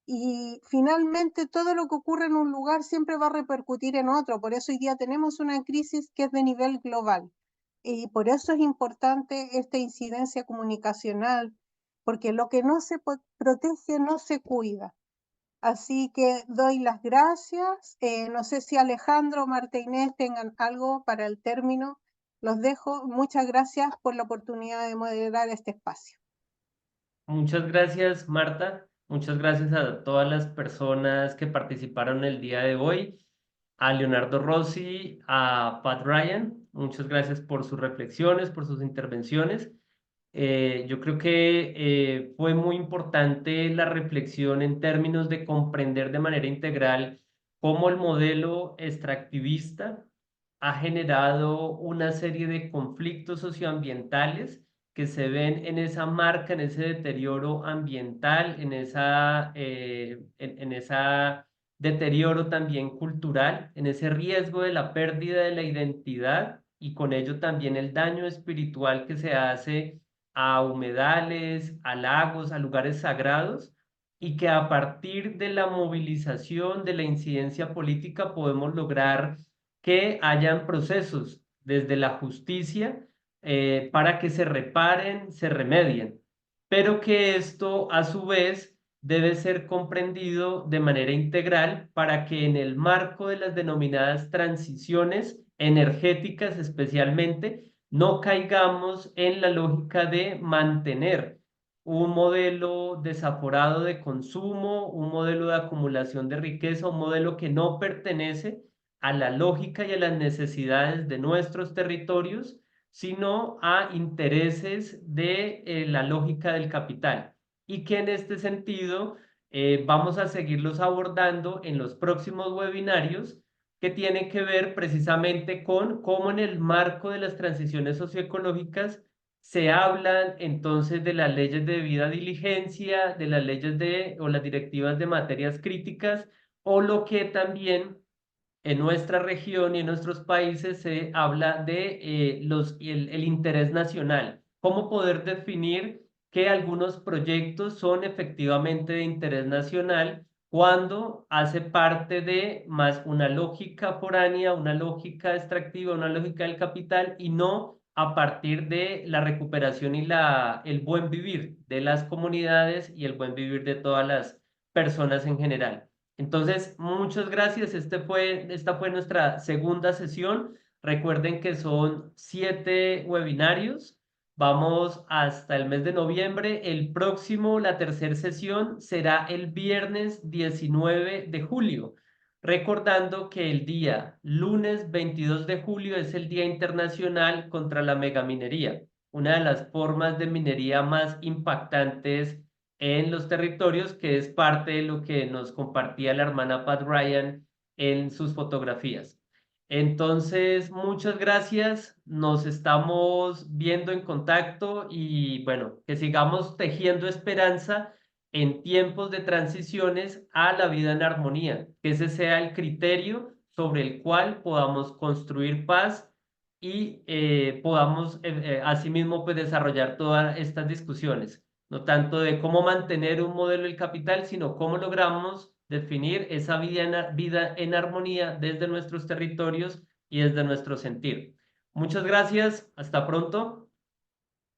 Y finalmente todo lo que ocurre en un lugar siempre va a repercutir en otro, por eso hoy día tenemos una crisis que es de nivel global. Y por eso es importante esta incidencia comunicacional, porque lo que no se protege no se cuida. Así que doy las gracias. No sé si Alejandro o Marta Inés tengan algo para el término. Los dejo. Muchas gracias por la oportunidad de moderar este espacio. Muchas gracias, Marta. Muchas gracias a todas las personas que participaron el día de hoy, a Leonardo Rossi, a Pat Ryan. Muchas gracias por sus reflexiones, por sus intervenciones. Yo creo que fue muy importante la reflexión en términos de comprender de manera integral cómo el modelo extractivista ha generado una serie de conflictos socioambientales que se ven en esa marca, en ese deterioro ambiental, en esa deterioro también cultural, en ese riesgo de la pérdida de la identidad y con ello también el daño espiritual que se hace a humedales, a lagos, a lugares sagrados, y que a partir de la movilización, de la incidencia política, podemos lograr que hayan procesos desde la justicia para que se reparen, se remedien, pero que esto a su vez debe ser comprendido de manera integral para que en el marco de las denominadas transiciones energéticas especialmente, no caigamos en la lógica de mantener un modelo desaforado de consumo, un modelo de acumulación de riqueza, un modelo que no pertenece a la lógica y a las necesidades de nuestros territorios, sino a intereses de la lógica del capital. Y que en este sentido vamos a seguirlos abordando en los próximos webinarios que tienen que ver precisamente con cómo en el marco de las transiciones socioecológicas se hablan entonces de las leyes de debida diligencia, de las leyes o las directivas de materias críticas, o lo que también en nuestra región y en nuestros países se habla de el interés nacional, cómo poder definir que algunos proyectos son efectivamente de interés nacional cuando hace parte de más una lógica foránea, una lógica extractiva, una lógica del capital y no a partir de la recuperación y el buen vivir de las comunidades y el buen vivir de todas las personas en general. Entonces, muchas gracias. Esta fue nuestra segunda sesión. Recuerden que son 7 webinarios. Vamos hasta el mes de noviembre. El próximo, la tercera sesión, será el viernes 19 de julio. Recordando que el día lunes 22 de julio es el Día Internacional contra la Megaminería, una de las formas de minería más impactantes en los territorios, que es parte de lo que nos compartía la hermana Pat Ryan en sus fotografías. Entonces, muchas gracias, nos estamos viendo en contacto y bueno, que sigamos tejiendo esperanza en tiempos de transiciones a la vida en armonía, que ese sea el criterio sobre el cual podamos construir paz y podamos asimismo pues, desarrollar todas estas discusiones, no tanto de cómo mantener un modelo del capital, sino cómo logramos definir esa vida en armonía desde nuestros territorios y desde nuestro sentir. Muchas gracias, hasta pronto.